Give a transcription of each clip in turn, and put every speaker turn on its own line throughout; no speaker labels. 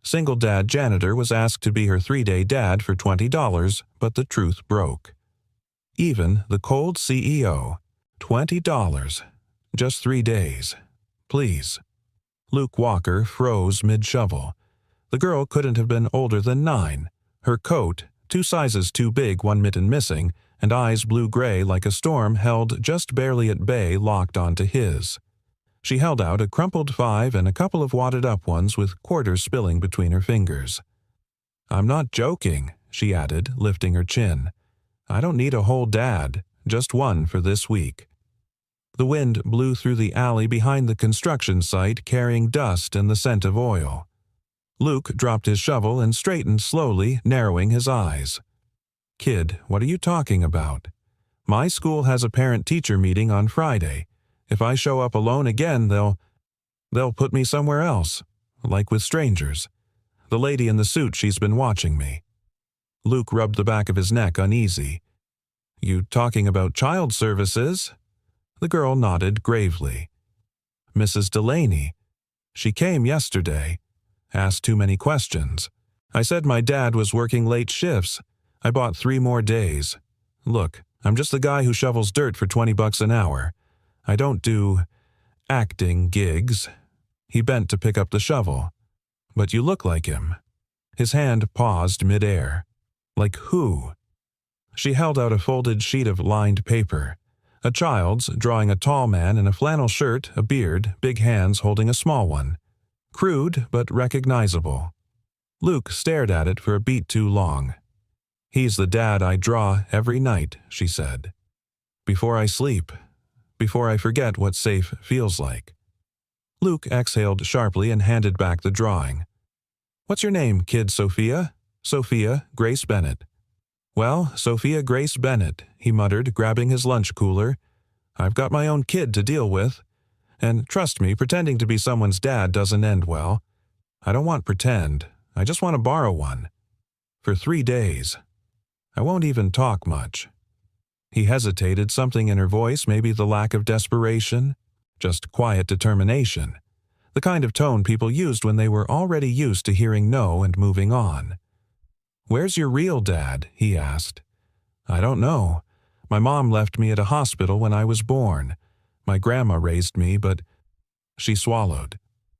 Single dad Janitor was asked to be her 3-day dad for $20, but the truth broke. Even the cold CEO. $20. Just 3 days. Please. Luke Walker froze mid-shovel. The girl couldn't have been older than 9. Her coat, 2 sizes too big, 1 mitten missing, and eyes blue-gray like a storm held just barely at bay locked onto his. She held out a crumpled 5 and a couple of wadded-up ones with quarters spilling between her fingers. "I'm not joking," she added, lifting her chin. "I don't need a whole dad, just one for this week." The wind blew through the alley behind the construction site, carrying dust and the scent of oil. Luke dropped his shovel and straightened slowly, narrowing his eyes. "Kid, what are you talking about? My school has a parent-teacher meeting on Friday. If I show up alone again, they'll put me somewhere else, like with strangers. The lady in the suit, she's been watching me." Luke rubbed the back of his neck uneasy. "You talking about child services?" The girl nodded gravely. "Mrs. Delaney. She came yesterday. Asked too many questions. I said my dad was working late shifts. I bought 3 more days. Look, I'm just the guy who shovels dirt for $20 an hour. I don't do acting gigs." He bent to pick up the shovel. "But you look like him." His hand paused mid-air. "Like who?" She held out a folded sheet of lined paper. A child's, drawing a tall man in a flannel shirt, a beard, big hands holding a small one. Crude, but recognizable. Luke stared at it for a beat too long. "He's the dad I draw every night," she said. "Before I sleep. Before I forget what safe feels like." Luke exhaled sharply and handed back the drawing. "What's your name, kid Sophia?" "Sophia Grace Bennett." "Well, Sophia Grace Bennett," he muttered, grabbing his lunch cooler. "I've got my own kid to deal with. And trust me, pretending to be someone's dad doesn't end well. I don't want pretend. I just want to borrow one. For 3 days. I won't even talk much." He hesitated, something in her voice, maybe the lack of desperation, just quiet determination, the kind of tone people used when they were already used to hearing no and moving on. "Where's your real dad?" he asked. "I don't know. My mom left me at a hospital when I was born. My grandma raised me, but..." She swallowed.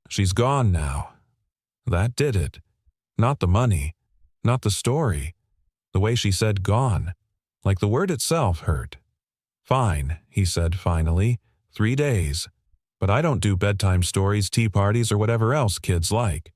"She's gone now." That did it. Not the money. Not the story. The way she said gone. Like the word itself hurt. "Fine," he said finally. 3 days. But I don't do bedtime stories, tea parties, or whatever else kids like."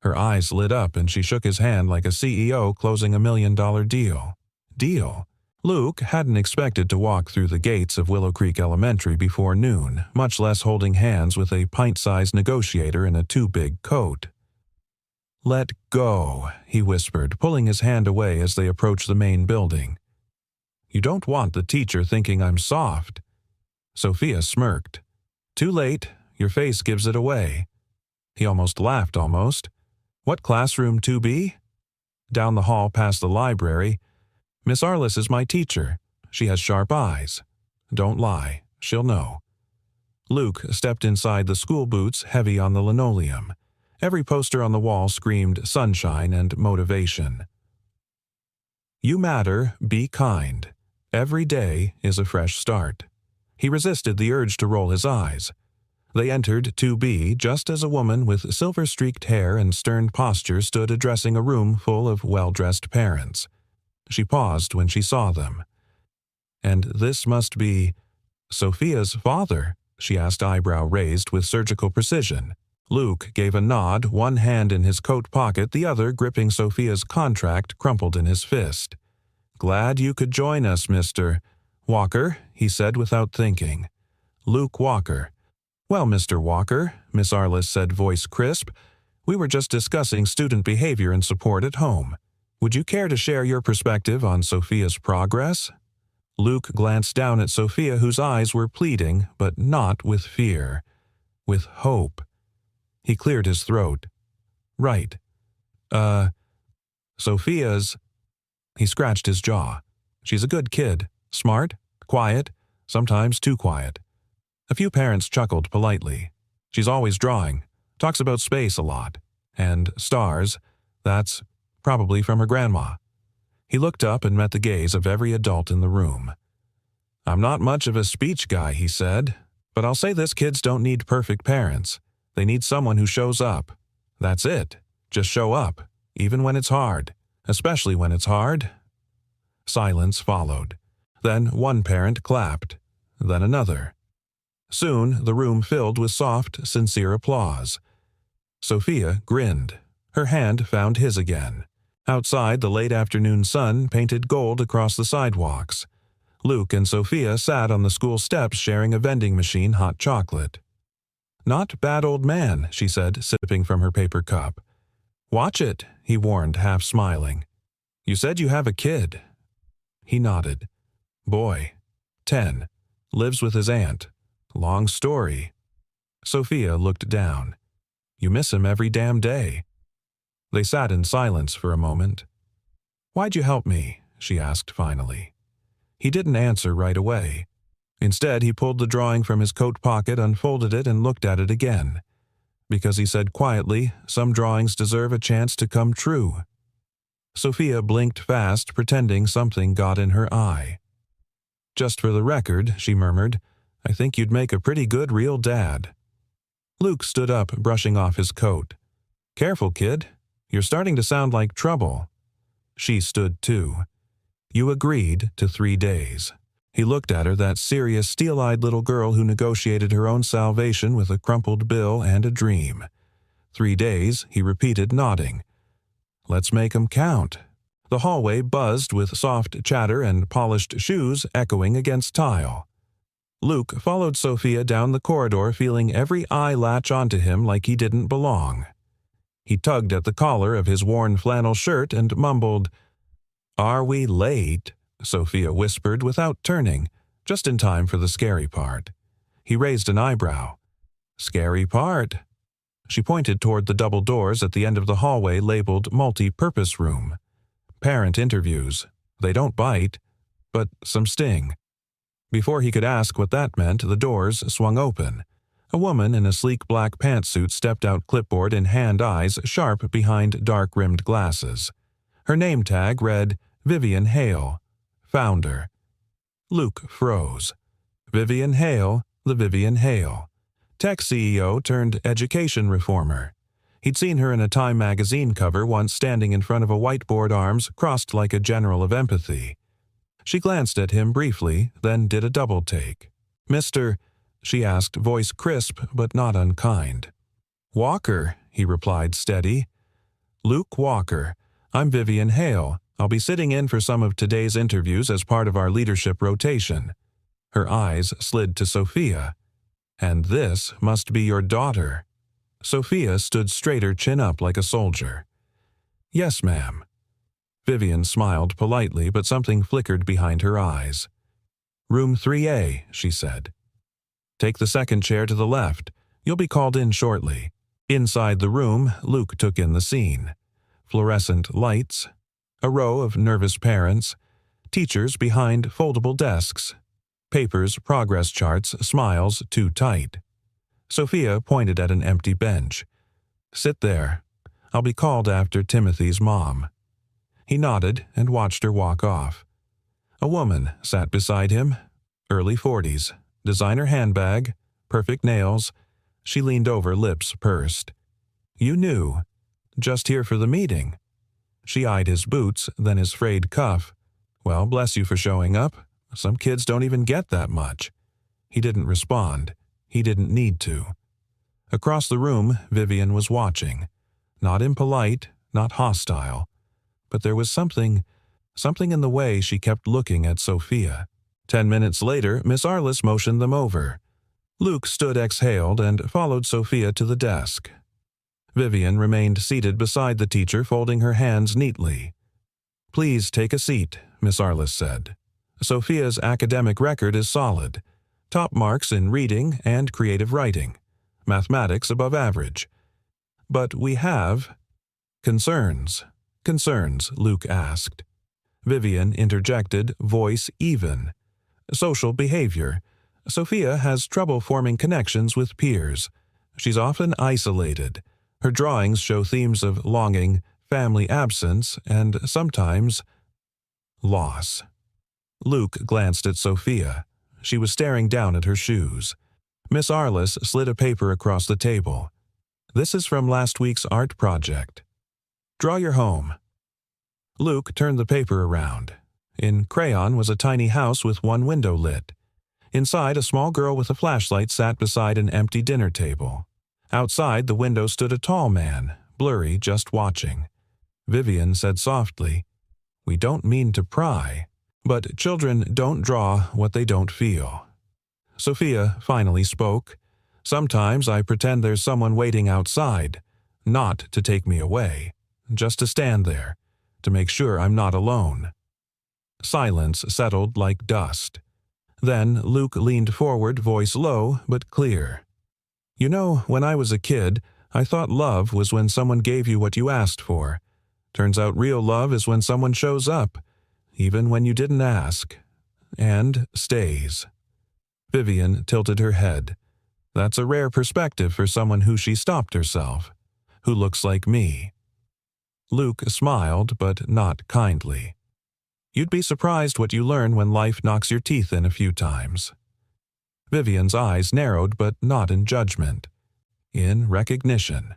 Her eyes lit up and she shook his hand like a CEO closing $1 million deal. Deal? Luke hadn't expected to walk through the gates of Willow Creek Elementary before noon, much less holding hands with a pint-sized negotiator in a too-big coat. "Let go," he whispered, pulling his hand away as they approached the main building. "You don't want the teacher thinking I'm soft." Sophia smirked. "Too late. Your face gives it away." He almost laughed, almost. "What classroom 2B?" "Down the hall past the library. Miss Arliss is my teacher. She has sharp eyes. Don't lie. She'll know." Luke stepped inside the school boots, heavy on the linoleum. Every poster on the wall screamed sunshine and motivation. "You matter, be kind. Every day is a fresh start." He resisted the urge to roll his eyes. They entered 2B just as a woman with silver-streaked hair and stern posture stood addressing a room full of well-dressed parents. She paused when she saw them. "And this must be Sophia's father?" she asked, eyebrow raised with surgical precision. Luke gave a nod, one hand in his coat pocket, the other gripping Sophia's contract crumpled in his fist. "Glad you could join us, Mr. Walker," he said without thinking. "Luke Walker." "Well, Mr. Walker," Miss Arliss said, voice crisp, "we were just discussing student behavior and support at home. Would you care to share your perspective on Sophia's progress?" Luke glanced down at Sophia, whose eyes were pleading, but not with fear. With hope. He cleared his throat. "Right. Sophia's..." He scratched his jaw. "She's a good kid. Smart, quiet, sometimes too quiet." A few parents chuckled politely. "She's always drawing. Talks about space a lot. And stars, that's probably from her grandma. He looked up and met the gaze of every adult in the room. "I'm not much of a speech guy," he said, "but I'll say this: kids don't need perfect parents. They need someone who shows up. That's it. Just show up, even when it's hard. Especially when it's hard." Silence followed. Then one parent clapped. Then another. Soon the room filled with soft, sincere applause. Sophia grinned. Her hand found his again. Outside, the late afternoon sun painted gold across the sidewalks. Luke and Sophia sat on the school steps sharing a vending machine hot chocolate. "Not bad, old man," she said, sipping from her paper cup. "Watch it," he warned, half smiling. "You said you have a kid." He nodded. "Boy. 10. Lives with his aunt. Long story." Sophia looked down. "You miss him every damn day." They sat in silence for a moment. "Why'd you help me?" she asked finally. He didn't answer right away. Instead, he pulled the drawing from his coat pocket, unfolded it, and looked at it again. Because he said quietly, "Some drawings deserve a chance to come true." Sophia blinked fast, pretending something got in her eye. "Just for the record," she murmured, "I think you'd make a pretty good real dad." Luke stood up, brushing off his coat. "Careful, kid. You're starting to sound like trouble." She stood too. "You agreed to 3 days." He looked at her, that serious, steel-eyed little girl who negotiated her own salvation with a crumpled bill and a dream. 3 days, he repeated, nodding. "Let's make 'em count." The hallway buzzed with soft chatter and polished shoes echoing against tile. Luke followed Sophia down the corridor, feeling every eye latch onto him like he didn't belong. He tugged at the collar of his worn flannel shirt and mumbled, "Are we late?" Sophia whispered without turning, just in time for the scary part. He raised an eyebrow. "Scary part?" She pointed toward the double doors at the end of the hallway labeled multi-purpose room. "Parent interviews. They don't bite, but some sting." Before he could ask what that meant, the doors swung open. A woman in a sleek black pantsuit stepped out, clipboard in hand, eyes sharp behind dark-rimmed glasses. Her name tag read Vivian Hale, founder. Luke froze. Vivian Hale, the Vivian Hale. Tech CEO turned education reformer. He'd seen her in a Time magazine cover once, standing in front of a whiteboard, arms crossed like a general of empathy. She glanced at him briefly, then did a double take. "Mr. she asked, voice crisp but not unkind. "Walker," he replied, steady. "Luke Walker. I'm Vivian Hale. I'll be sitting in for some of today's interviews as part of our leadership rotation." Her eyes slid to Sophia. "And this must be your daughter." Sophia stood straighter, chin up like a soldier. "Yes, ma'am." Vivian smiled politely, but something flickered behind her eyes. "Room 3A, she said. "Take the second chair to the left. You'll be called in shortly." Inside the room, Luke took in the scene. Fluorescent lights, a row of nervous parents, teachers behind foldable desks, papers, progress charts, smiles too tight. Sophia pointed at an empty bench. "Sit there. I'll be called after Timothy's mom." He nodded and watched her walk off. A woman sat beside him, early 40s, designer handbag, perfect nails. She leaned over, lips pursed. "You knew. Just here for the meeting." She eyed his boots, then his frayed cuff. "Well, bless you for showing up. Some kids don't even get that much." He didn't respond. He didn't need to. Across the room, Vivian was watching. Not impolite, not hostile. But there was something in the way she kept looking at Sophia. 10 minutes later, Miss Arliss motioned them over. Luke stood, exhaled, and followed Sophia to the desk. Vivian remained seated beside the teacher, folding her hands neatly. "Please take a seat," Miss Arliss said. "Sophia's academic record is solid. Top marks in reading and creative writing. Mathematics above average. But we have concerns." "Concerns?" Luke asked. Vivian interjected, voice even. "Social behavior. Sophia has trouble forming connections with peers. She's often isolated. Her drawings show themes of longing, family absence, and sometimes loss. Luke glanced at Sophia. She was staring down at her shoes. Miss Arliss slid a paper across the table. "This is from last week's art project. Draw your home." Luke turned the paper around. In crayon was a tiny house with one window lit. Inside, a small girl with a flashlight sat beside an empty dinner table. Outside the window stood a tall man, blurry, just watching. Vivian said softly, "We don't mean to pry, but children don't draw what they don't feel." Sophia finally spoke. "Sometimes I pretend there's someone waiting outside, not to take me away, just to stand there, to make sure I'm not alone." Silence settled like dust. Then Luke leaned forward, voice low but clear. "You know, when I was a kid, I thought love was when someone gave you what you asked for. Turns out real love is when someone shows up, even when you didn't ask, and stays." Vivian tilted her head. "That's a rare perspective for someone who she stopped herself, who looks like me." Luke smiled, but not kindly. "You'd be surprised what you learn when life knocks your teeth in a few times." Vivian's eyes narrowed, but not in judgment. In recognition.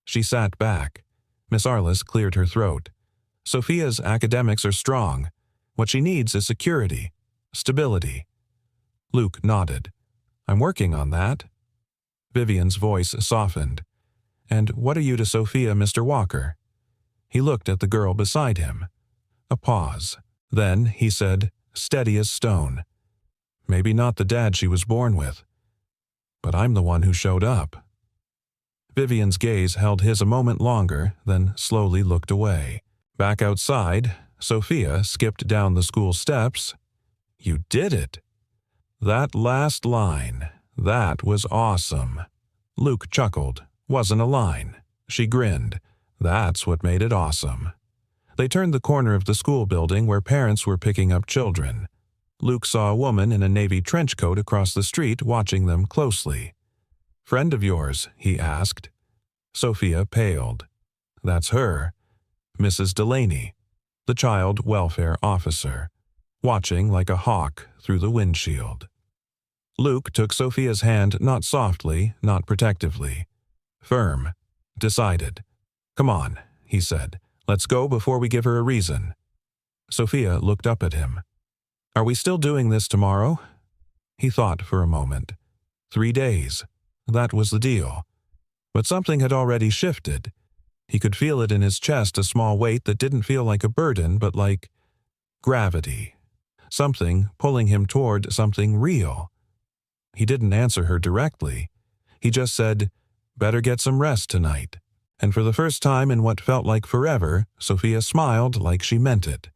She sat back. Miss Arliss cleared her throat. "Sophia's academics are strong. What she needs is security, stability." Luke nodded. "I'm working on that." Vivian's voice softened. "And what are you to Sophia, Mr. Walker?" He looked at the girl beside him. A pause. Then he said, steady as stone, "Maybe not the dad she was born with, but I'm the one who showed up." Vivian's gaze held his a moment longer, then slowly looked away. Back outside, Sophia skipped down the school steps. "You did it!" "That last line, that was awesome." Luke chuckled. "Wasn't a line." She grinned. "That's what made it awesome." They turned the corner of the school building where parents were picking up children. Luke saw a woman in a navy trench coat across the street watching them closely. "Friend of yours?" he asked. Sophia paled. "That's her. Mrs. Delaney, the child welfare officer, watching like a hawk through the windshield." Luke took Sophia's hand not softly, not protectively. Firm. Decided. "Come on," he said. "Let's go before we give her a reason." Sophia looked up at him. "Are we still doing this tomorrow?" He thought for a moment. 3 days. That was the deal. But something had already shifted. He could feel it in his chest, a small weight that didn't feel like a burden, but like gravity. Something pulling him toward something real. He didn't answer her directly. He just said, "Better get some rest tonight." And for the first time in what felt like forever, Sophia smiled like she meant it.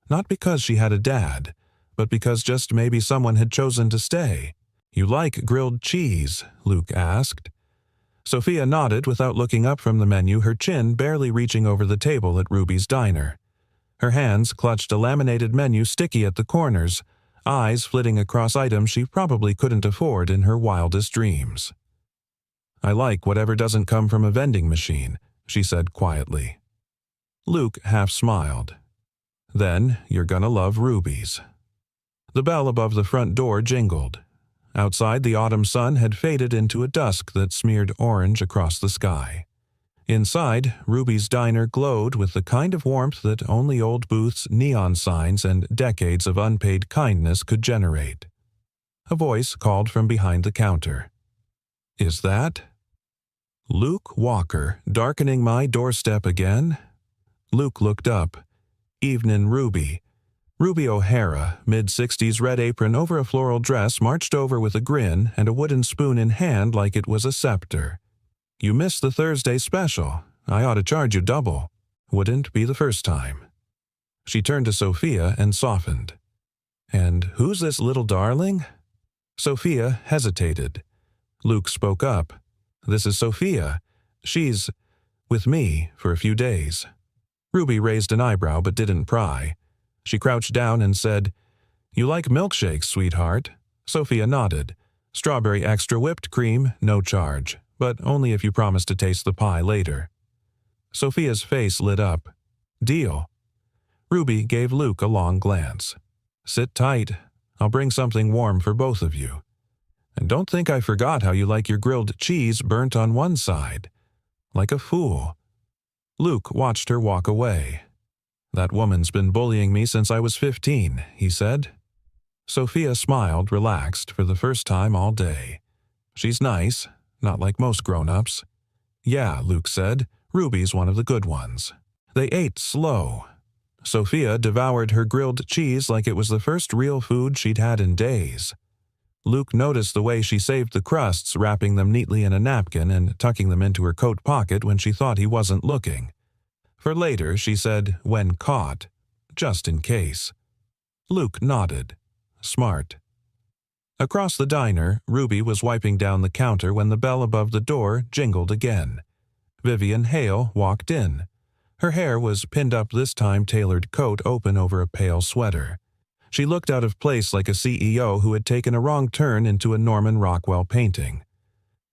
Not because she had a dad, but because just maybe someone had chosen to stay. "You like grilled cheese?" Luke asked. Sophia nodded without looking up from the menu, her chin barely reaching over the table at Ruby's diner. Her hands clutched a laminated menu sticky at the corners, eyes flitting across items she probably couldn't afford in her wildest dreams. "I like whatever doesn't come from a vending machine," she said quietly. Luke half smiled. "Then you're gonna love Ruby's." The bell above the front door jingled. Outside, the autumn sun had faded into a dusk that smeared orange across the sky. Inside, Ruby's diner glowed with the kind of warmth that only old Booth's neon signs and decades of unpaid kindness could generate. A voice called from behind the counter. "Is that Luke Walker darkening my doorstep again?" Luke looked up. "Evenin' Ruby." Ruby O'Hara, mid-60s, red apron over a floral dress, marched over with a grin and a wooden spoon in hand like it was a scepter. "You missed the Thursday special. I ought to charge you double. Wouldn't be the first time." She turned to Sophia and softened. "And who's this little darling?" Sophia hesitated. Luke spoke up. "This is Sophia. She's with me for a few days." Ruby raised an eyebrow but didn't pry. She crouched down and said, "You like milkshakes, sweetheart?" Sophia nodded. "Strawberry extra whipped cream, no charge. but only if you promise to taste the pie later." Sophia's face lit up. "Deal." Ruby gave Luke a long glance. "Sit tight. I'll bring something warm for both of you. And don't think I forgot how you like your grilled cheese burnt on one side. Like a fool." Luke watched her walk away. "That woman's been bullying me since I was 15, he said. Sophia smiled, relaxed, for the first time all day. "She's nice, not like most grown-ups." "Yeah," Luke said, "Ruby's one of the good ones." They ate slow. Sophia devoured her grilled cheese like it was the first real food she'd had in days. Luke noticed the way she saved the crusts, wrapping them neatly in a napkin and tucking them into her coat pocket when she thought he wasn't looking. For later, she said, "when caught," just in case. Luke nodded. Smart. Across the diner, Ruby was wiping down the counter when the bell above the door jingled again. Vivian Hale walked in. Her hair was pinned up, this time tailored coat open over a pale sweater. She looked out of place like a CEO who had taken a wrong turn into a Norman Rockwell painting.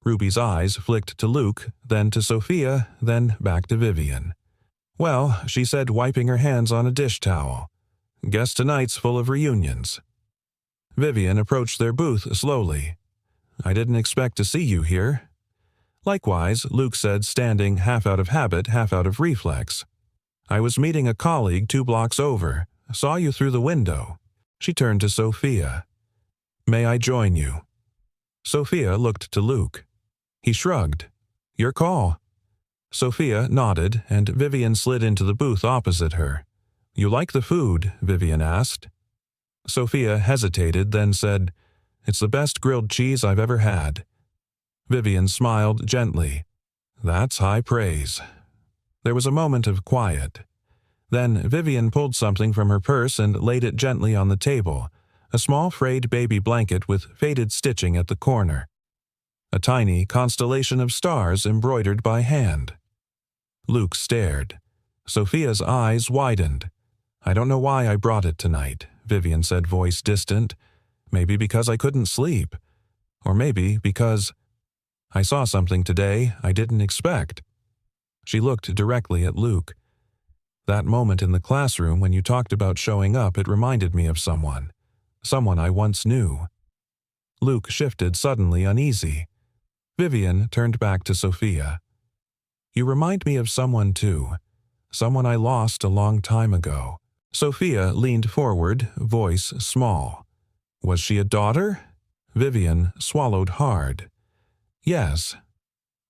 Ruby's eyes flicked to Luke, then to Sophia, then back to Vivian. "Well," she said, wiping her hands on a dish towel. "Guess tonight's full of reunions." Vivian approached their booth slowly. "I didn't expect to see you here." "Likewise," Luke said, standing, half out of habit, half out of reflex. "I was meeting a colleague 2 blocks over. Saw you through the window." She turned to Sophia. "May I join you?" Sophia looked to Luke. He shrugged. "Your call." Sophia nodded, and Vivian slid into the booth opposite her. "You like the food?" Vivian asked. Sophia hesitated, then said, "It's the best grilled cheese I've ever had." Vivian smiled gently. "That's high praise." There was a moment of quiet. Then Vivian pulled something from her purse and laid it gently on the table, a small frayed baby blanket with faded stitching at the corner. A tiny constellation of stars embroidered by hand. Luke stared. Sophia's eyes widened. "I don't know why I brought it tonight," Vivian said, voice distant. "Maybe because I couldn't sleep. Or maybe because I saw something today I didn't expect." She looked directly at Luke. "That moment in the classroom when you talked about showing up, it reminded me of someone. Someone I once knew." Luke shifted, suddenly uneasy. Vivian turned back to Sophia. "You remind me of someone too. Someone I lost a long time ago." Sophia leaned forward, voice small. "Was she a daughter?" Vivian swallowed hard. "Yes."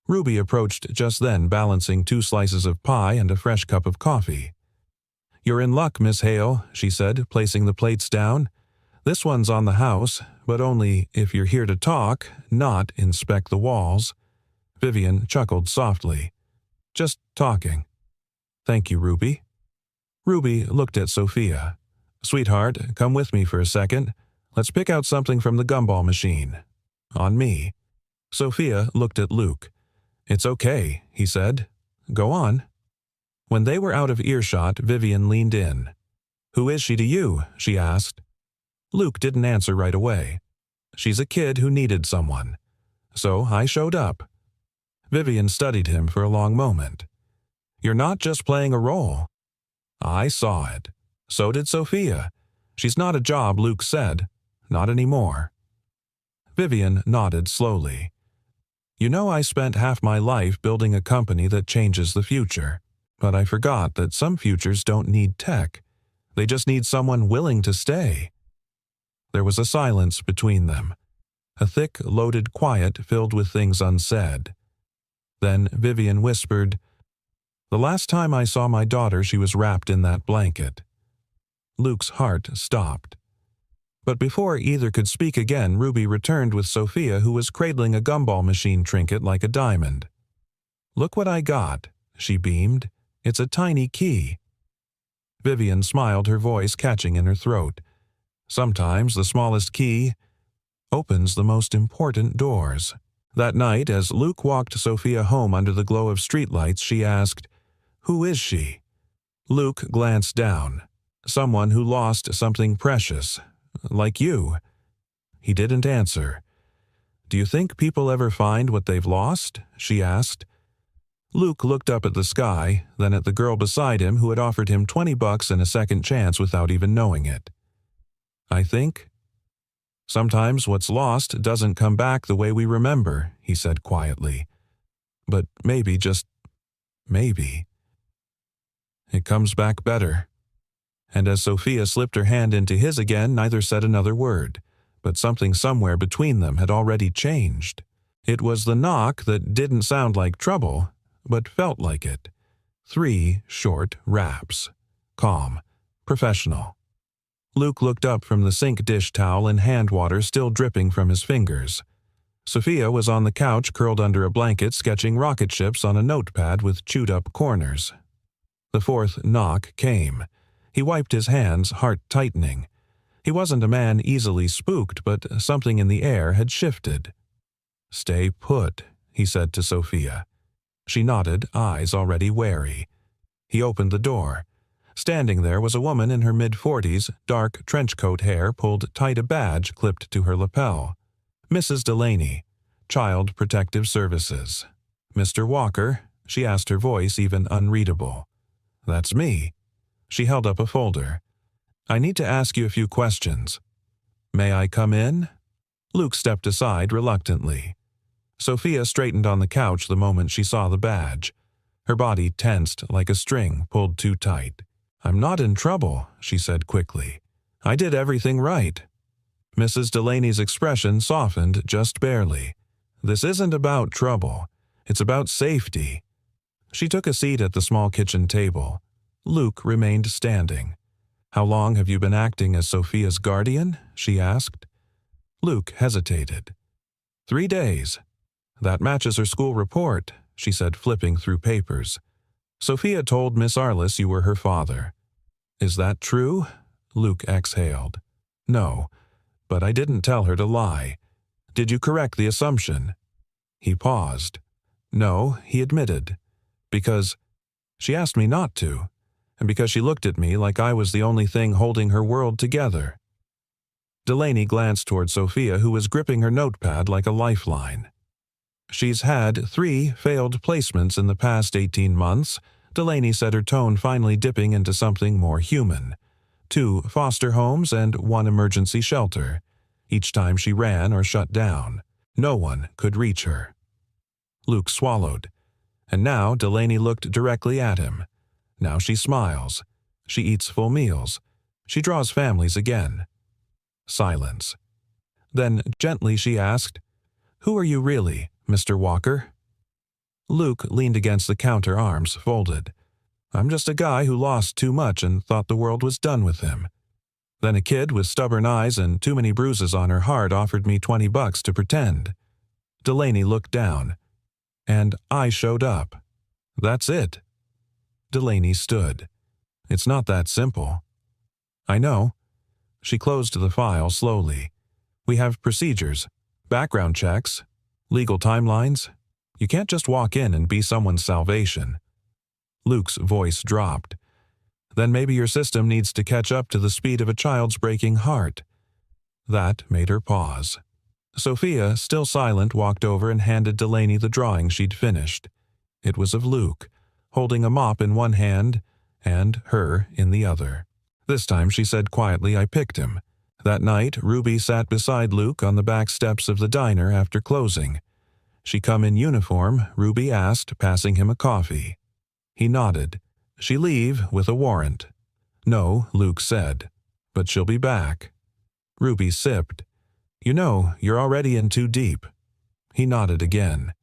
Ruby approached just then, balancing 2 slices of pie and a fresh cup of coffee. "You're in luck, Miss Hale," she said, placing the plates down. "This one's on the house, but only if you're here to talk, not inspect the walls." Vivian chuckled softly. "Just talking." "Thank you, Ruby." Ruby looked at Sophia. "Sweetheart, come with me for a second. Let's pick out something from the gumball machine." "On me." Sophia looked at Luke. "It's okay," he said. "Go on." When they were out of earshot, Vivian leaned in. "Who is she to you?" she asked. Luke didn't answer right away. "She's a kid who needed someone. So I showed up." Vivian studied him for a long moment. "You're not just playing a role." "I saw it. So did Sophia. She's not a job," Luke said. "Not anymore." Vivian nodded slowly. "You know, I spent half my life building a company that changes the future. But I forgot that some futures don't need tech. They just need someone willing to stay." There was a silence between them. A thick, loaded quiet filled with things unsaid. Then Vivian whispered, "The last time I saw my daughter, she was wrapped in that blanket." Luke's heart stopped. But before either could speak again, Ruby returned with Sophia, who was cradling a gumball machine trinket like a diamond. "Look what I got," she beamed. "It's a tiny key." Vivian smiled, her voice catching in her throat. "Sometimes the smallest key opens the most important doors." That night, as Luke walked Sophia home under the glow of streetlights, she asked, "Who is she?" Luke glanced down. "Someone who lost something precious. Like you." He didn't answer. Do you think people ever find what they've lost? She asked. Luke looked up at the sky, then at the girl beside him who had offered him $20 and a second chance without even knowing it. I think sometimes what's lost doesn't come back the way we remember, he said quietly. But maybe, just maybe, it comes back better. And as Sophia slipped her hand into his again, neither said another word, but something somewhere between them had already changed. It was the knock that didn't sound like trouble, but felt like it. 3 short raps. Calm. Professional. Luke looked up from the sink dish towel and hand water still dripping from his fingers. Sophia was on the couch curled under a blanket sketching rocket ships on a notepad with chewed-up corners. The 4th knock came. He wiped his hands, heart tightening. He wasn't a man easily spooked, but something in the air had shifted. "Stay put," he said to Sophia. She nodded, eyes already wary. He opened the door. Standing there was a woman in her mid-40s, dark trenchcoat hair pulled tight, a badge clipped to her lapel. Mrs. Delaney, Child Protective Services. "Mr. Walker?" she asked, her voice even unreadable. "That's me." She held up a folder. "I need to ask you a few questions." "May I come in?" Luke stepped aside reluctantly. Sophia straightened on the couch the moment she saw the badge. Her body tensed like a string pulled too tight. "I'm not in trouble," she said quickly. "I did everything right." Mrs. Delaney's expression softened just barely. "This isn't about trouble. It's about safety." She took a seat at the small kitchen table. Luke remained standing. "How long have you been acting as Sophia's guardian?" she asked. Luke hesitated. 3 days. "That matches her school report," she said, flipping through papers. "Sophia told Miss Arliss you were her father." "Is that true?" Luke exhaled. "No, but I didn't tell her to lie. Did you correct the assumption?" He paused. "No," he admitted. "Because she asked me not to, and because she looked at me like I was the only thing holding her world together." Delaney glanced toward Sophia, who was gripping her notepad like a lifeline. "She's had 3 failed placements in the past 18 months, Delaney said, her tone finally dipping into something more human. 2 foster homes and 1 emergency shelter. Each time she ran or shut down, no one could reach her. Luke swallowed. And now Delaney looked directly at him. Now she smiles. She eats full meals. She draws families again. Silence. Then gently she asked, "Who are you really, Mr. Walker?" Luke leaned against the counter, arms folded. "I'm just a guy who lost too much and thought the world was done with him. Then a kid with stubborn eyes and too many bruises on her heart offered me $20 to pretend." Delaney looked down. "And I showed up. That's it." Delaney stood. "It's not that simple." "I know." She closed the file slowly. "We have procedures, background checks, legal timelines. You can't just walk in and be someone's salvation." Luke's voice dropped. "Then maybe your system needs to catch up to the speed of a child's breaking heart." That made her pause. Sophia, still silent, walked over and handed Delaney the drawing she'd finished. It was of Luke, holding a mop in one hand and her in the other. This time she said quietly, "I picked him." That night, Ruby sat beside Luke on the back steps of the diner after closing. "She come in uniform?" Ruby asked, passing him a coffee. He nodded. "She leave with a warrant?" "No," Luke said. "But she'll be back." Ruby sipped. "You know, you're already in too deep." He nodded again.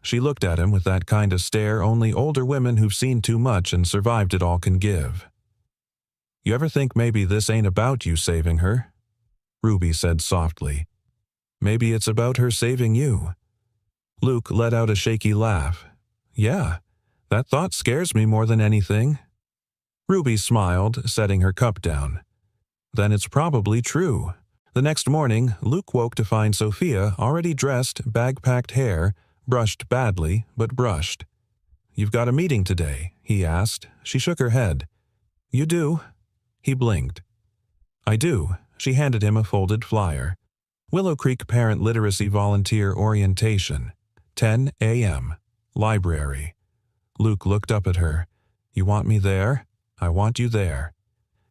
She looked at him with that kind of stare only older women who've seen too much and survived it all can give. "You ever think maybe this ain't about you saving her?" Ruby said softly. "Maybe it's about her saving you." Luke let out a shaky laugh. "Yeah, that thought scares me more than anything." Ruby smiled, setting her cup down. "Then it's probably true." The next morning, Luke woke to find Sophia already dressed, bag-packed hair, brushed badly, but brushed. "You've got a meeting today?" he asked. She shook her head. "You do?" He blinked. "I do." She handed him a folded flyer. Willow Creek Parent Literacy Volunteer Orientation, 10 a.m. Library. Luke looked up at her. You want me there? I want you there.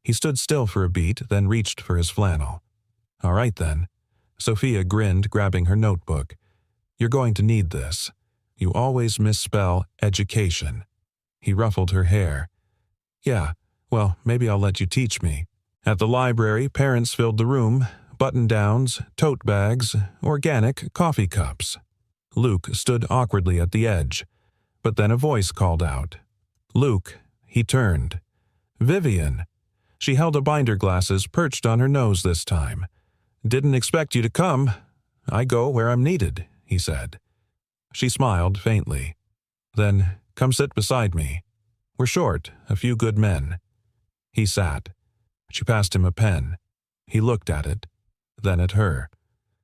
He stood still for a beat, then reached for his flannel. All right, then. Sophia grinned, grabbing her notebook. You're going to need this. You always misspell education. He ruffled her hair. Yeah, well, maybe I'll let you teach me. At the library, parents filled the room, button-downs, tote bags, organic coffee cups. Luke stood awkwardly at the edge, but then a voice called out. Luke. He turned. Vivian. She held a binder glasses perched on her nose this time. Didn't expect you to come. I go where I'm needed, he said. She smiled faintly. Then, come sit beside me. We're short, a few good men. He sat. She passed him a pen. He looked at it, then at her.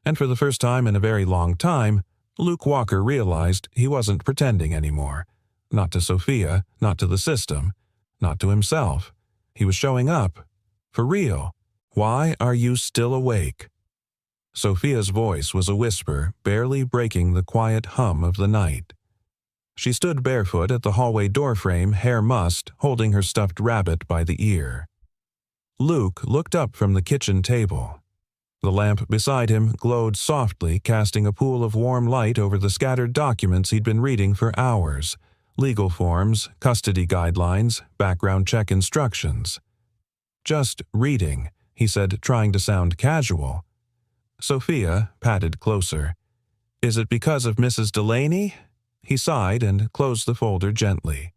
And for the first time in a very long time, Luke Walker realized he wasn't pretending anymore. Not to Sophia, not to the system, not to himself. He was showing up. For real. Why are you still awake? Sophia's voice was a whisper, barely breaking the quiet hum of the night. She stood barefoot at the hallway doorframe, hair mussed, holding her stuffed rabbit by the ear. Luke looked up from the kitchen table. The lamp beside him glowed softly, casting a pool of warm light over the scattered documents he'd been reading for hours. Legal forms, custody guidelines, background check instructions. Just reading, he said, trying to sound casual. Sophia patted closer. Is it because of Mrs. Delaney? He sighed and closed the folder gently.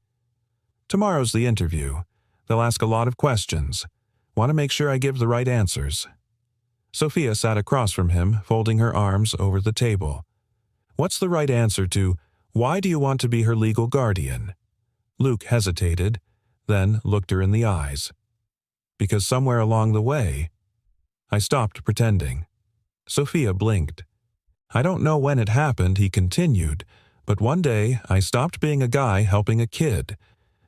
Tomorrow's the interview. They'll ask a lot of questions. Want to make sure I give the right answers. Sophia sat across from him, folding her arms over the table. What's the right answer to, why do you want to be her legal guardian? Luke hesitated, then looked her in the eyes. Because somewhere along the way, I stopped pretending. Sophia blinked. I don't know when it happened, he continued, but one day I stopped being a guy helping a kid,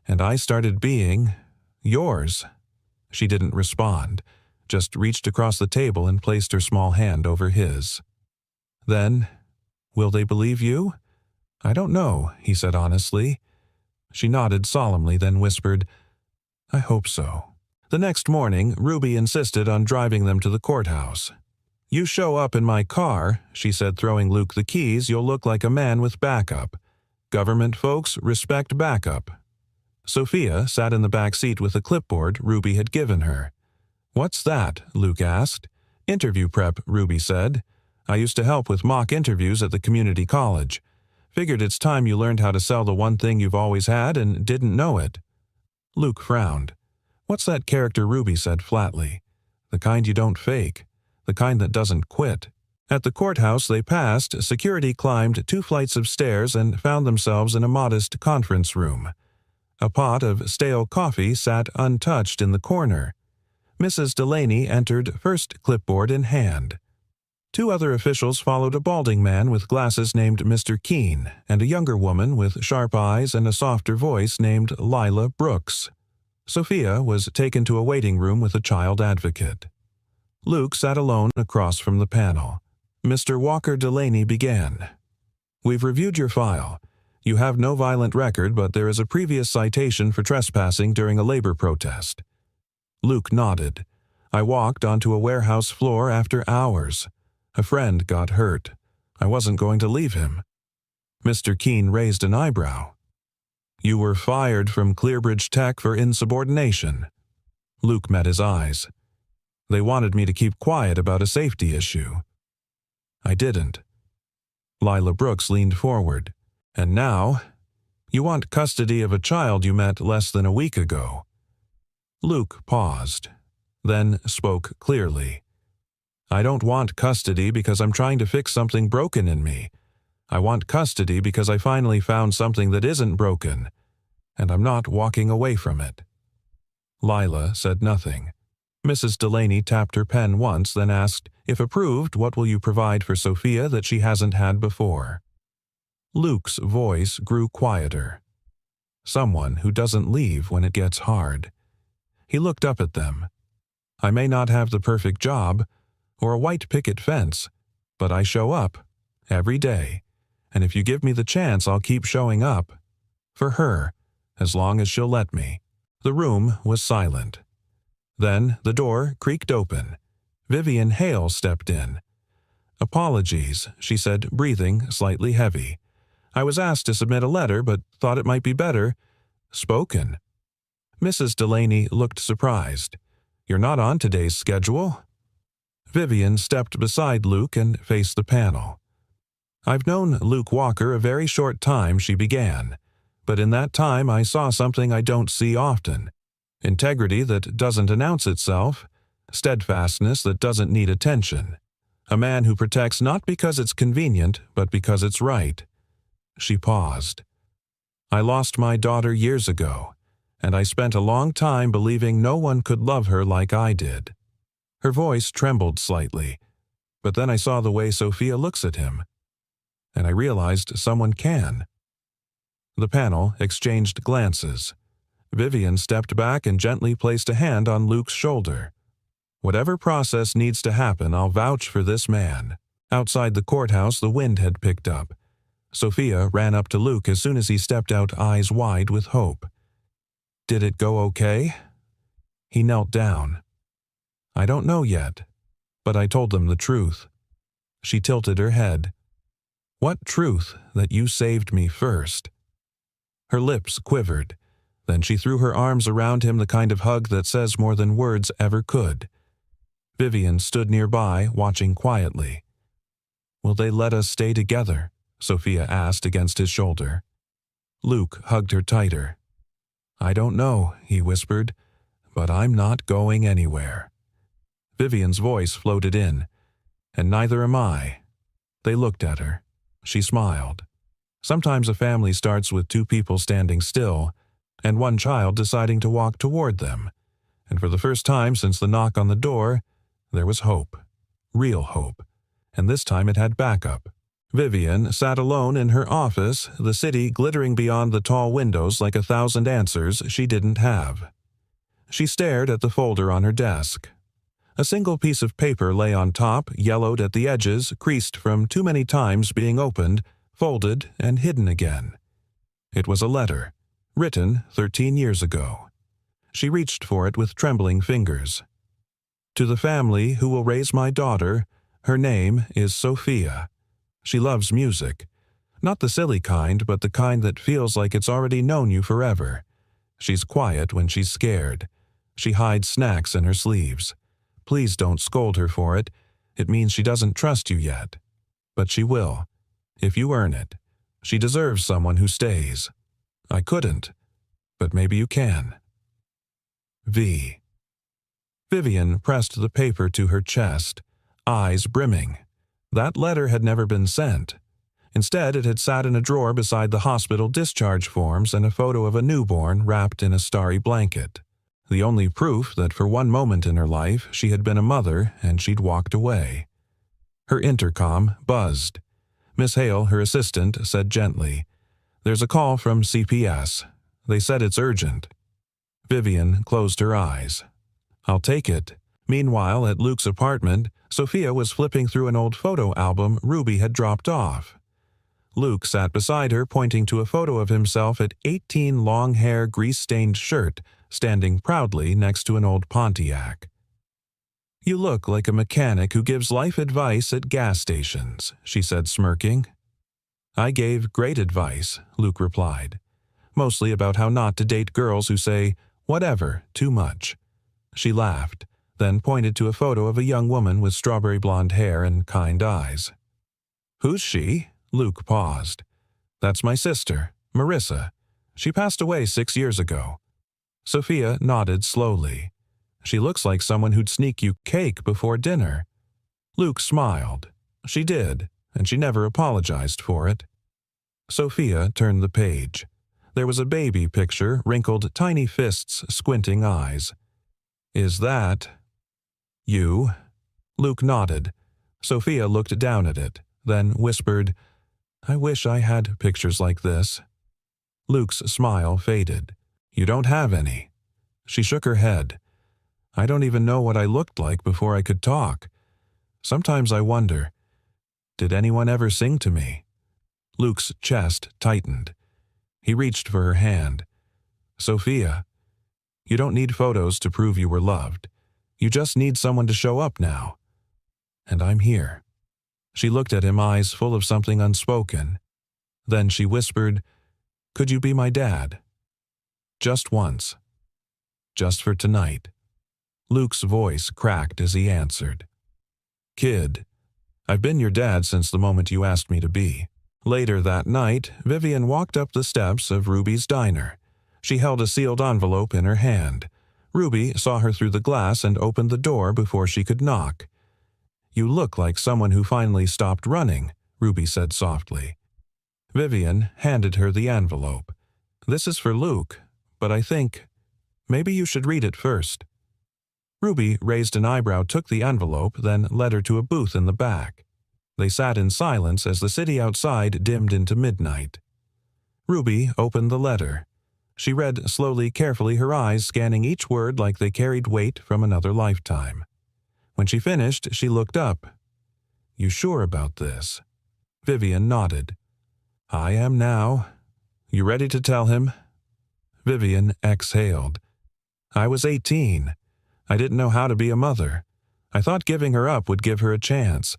and I started being yours. She didn't respond, just reached across the table and placed her small hand over his. Then, will they believe you? I don't know, he said honestly. She nodded solemnly, then whispered, I hope so. The next morning, Ruby insisted on driving them to the courthouse. You show up in my car, she said, throwing Luke the keys, you'll look like a man with backup. Government folks respect backup. Sophia sat in the back seat with a clipboard Ruby had given her. What's that? Luke asked. Interview prep, Ruby said. I used to help with mock interviews at the community college. Figured it's time you learned how to sell the one thing you've always had and didn't know it. Luke frowned. What's that character Ruby said flatly? The kind you don't fake. The kind that doesn't quit. At the courthouse they passed, security climbed 2 flights of stairs and found themselves in a modest conference room. A pot of stale coffee sat untouched in the corner. Mrs. Delaney entered, first clipboard in hand. 2 other officials followed, a balding man with glasses named Mr. Keene, and a younger woman with sharp eyes and a softer voice named Lila Brooks. Sophia was taken to a waiting room with a child advocate. Luke sat alone across from the panel. Mr. Walker Delaney began. We've reviewed your file. You have no violent record, but there is a previous citation for trespassing during a labor protest. Luke nodded. I walked onto a warehouse floor after hours. A friend got hurt. I wasn't going to leave him. Mr. Keene raised an eyebrow. You were fired from Clearbridge Tech for insubordination. Luke met his eyes. They wanted me to keep quiet about a safety issue. I didn't. Lila Brooks leaned forward. And now, you want custody of a child you met less than a week ago. Luke paused, then spoke clearly. I don't want custody because I'm trying to fix something broken in me. I want custody because I finally found something that isn't broken, and I'm not walking away from it. Lila said nothing. Mrs. Delaney tapped her pen once, then asked, if approved, what will you provide for Sophia that she hasn't had before? Luke's voice grew quieter. Someone who doesn't leave when it gets hard. He looked up at them. I may not have the perfect job, or a white picket fence, But I show up. Every day. And if you give me the chance, I'll keep showing up. For her, as long as she'll let me." The room was silent. Then the door creaked open. Vivian Hale stepped in. "Apologies," she said, breathing slightly heavy. "I was asked to submit a letter, but thought it might be better spoken." Mrs. Delaney looked surprised. "You're not on today's schedule?" Vivian stepped beside Luke and faced the panel. "I've known Luke Walker a very short time," she began. "But in that time I saw something I don't see often. Integrity that doesn't announce itself. Steadfastness that doesn't need attention. A man who protects not because it's convenient, but because it's right." She paused. "I lost my daughter years ago, and I spent a long time believing no one could love her like I did." Her voice trembled slightly, but then I saw the way Sophia looks at him, and I realized someone can. The panel exchanged glances. Vivian stepped back and gently placed a hand on Luke's shoulder. "Whatever process needs to happen, I'll vouch for this man." Outside the courthouse, the wind had picked up. Sophia ran up to Luke as soon as he stepped out, eyes wide with hope. "Did it go okay?" He knelt down. "I don't know yet, but I told them the truth." She tilted her head. "What truth? That you saved me first?" Her lips quivered. Then she threw her arms around him, the kind of hug that says more than words ever could. Vivian stood nearby, watching quietly. "Will they let us stay together?" Sophia asked against his shoulder. Luke hugged her tighter. "I don't know," he whispered, "but I'm not going anywhere." Vivian's voice floated in. "And neither am I." They looked at her. She smiled. Sometimes a family starts with two people standing still, and one child deciding to walk toward them. And for the first time since the knock on the door, there was hope. Real hope. And this time it had backup. Vivian sat alone in her office, the city glittering beyond the tall windows like 1,000 answers she didn't have. She stared at the folder on her desk. A single piece of paper lay on top, yellowed at the edges, creased from too many times being opened, folded, and hidden again. It was a letter, written 13 years ago. She reached for it with trembling fingers. "To the family who will raise my daughter, her name is Sophia. She loves music. Not the silly kind, but the kind that feels like it's already known you forever. She's quiet when she's scared. She hides snacks in her sleeves. Please don't scold her for it. It means she doesn't trust you yet. But she will, if you earn it. She deserves someone who stays. I couldn't, but maybe you can. V." Vivian pressed the paper to her chest, eyes brimming. That letter had never been sent. Instead, it had sat in a drawer beside the hospital discharge forms and a photo of a newborn wrapped in a starry blanket. The only proof that for one moment in her life she had been a mother and she'd walked away. Her intercom buzzed. Miss Hale, her assistant, said gently, "There's a call from CPS. They said it's urgent." Vivian closed her eyes. "I'll take it." Meanwhile, at Luke's apartment, Sophia was flipping through an old photo album Ruby had dropped off. Luke sat beside her, pointing to a photo of himself at 18, long-hair, grease-stained shirt, standing proudly next to an old Pontiac. "You look like a mechanic who gives life advice at gas stations," she said, smirking. "I gave great advice," Luke replied. "Mostly about how not to date girls who say, 'whatever,' too much." She laughed, then pointed to a photo of a young woman with strawberry blonde hair and kind eyes. "Who's she?" Luke paused. "That's my sister, Marissa. She passed away 6 years ago." Sophia nodded slowly. "She looks like someone who'd sneak you cake before dinner." Luke smiled. She did, and she never apologized for it. Sophia turned the page. There was a baby picture, wrinkled tiny fists, squinting eyes. "Is that you?" Luke nodded. Sophia looked down at it, then whispered, "I wish I had pictures like this." Luke's smile faded. "You don't have any." She shook her head. "I don't even know what I looked like before I could talk. Sometimes I wonder, Did anyone ever sing to me? Luke's chest tightened. He reached for her hand. Sophia, you don't need photos to prove you were loved. You just need someone to show up now. And I'm here. She looked at him, eyes full of something unspoken. Then she whispered, Could you be my dad? Just once. Just for tonight. Luke's voice cracked as he answered. Kid, I've been your dad since the moment you asked me to be. Later that night, Vivian walked up the steps of Ruby's diner. She held a sealed envelope in her hand. Ruby saw her through the glass and opened the door before she could knock. You look like someone who finally stopped running, Ruby said softly. Vivian handed her the envelope. This is for Luke, but I think maybe you should read it first. Ruby raised an eyebrow, took the envelope, then led her to a booth in the back. They sat in silence as the city outside dimmed into midnight. Ruby opened the letter. She read slowly, carefully, her eyes scanning each word like they carried weight from another lifetime. When she finished, she looked up. You sure about this? Vivian nodded. I am now. You ready to tell him? Vivian exhaled. I was 18. I didn't know how to be a mother. I thought giving her up would give her a chance,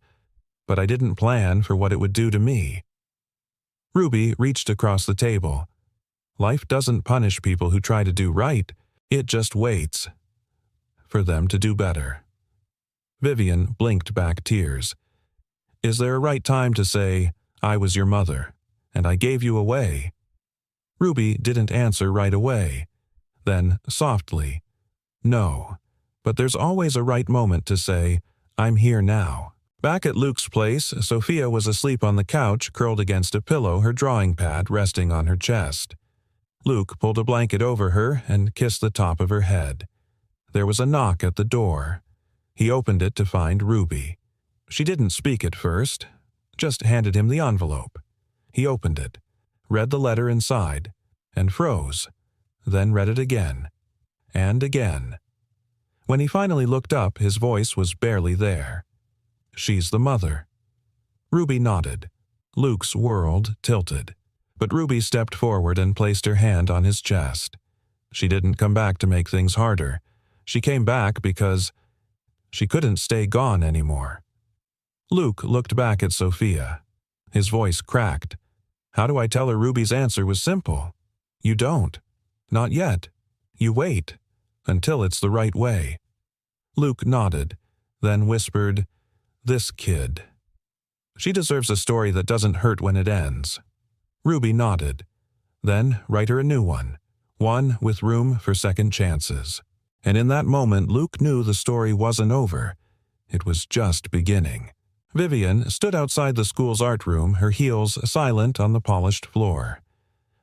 but I didn't plan for what it would do to me. Ruby reached across the table. Life doesn't punish people who try to do right. It just waits for them to do better. Vivian blinked back tears. Is there a right time to say, I was your mother, and I gave you away? Ruby didn't answer right away. Then, softly, no, but there's always a right moment to say, I'm here now. Back at Luke's place, Sophia was asleep on the couch, curled against a pillow, her drawing pad resting on her chest. Luke pulled a blanket over her and kissed the top of her head. There was a knock at the door. He opened it to find Ruby. She didn't speak at first, just handed him the envelope. He opened it, read the letter inside, and froze, then read it again, and again. When he finally looked up, his voice was barely there. She's the mother. Ruby nodded. Luke's world tilted, but Ruby stepped forward and placed her hand on his chest. She didn't come back to make things harder. She came back because she couldn't stay gone anymore. Luke looked back at Sophia. His voice cracked. How do I tell her Ruby's answer was simple? You don't. Not yet. You wait. Until it's the right way. Luke nodded, then whispered, This kid. She deserves a story that doesn't hurt when it ends. Ruby nodded. Then write her a new one with room for second chances. And in that moment, Luke knew the story wasn't over. It was just beginning. Vivian stood outside the school's art room, her heels silent on the polished floor.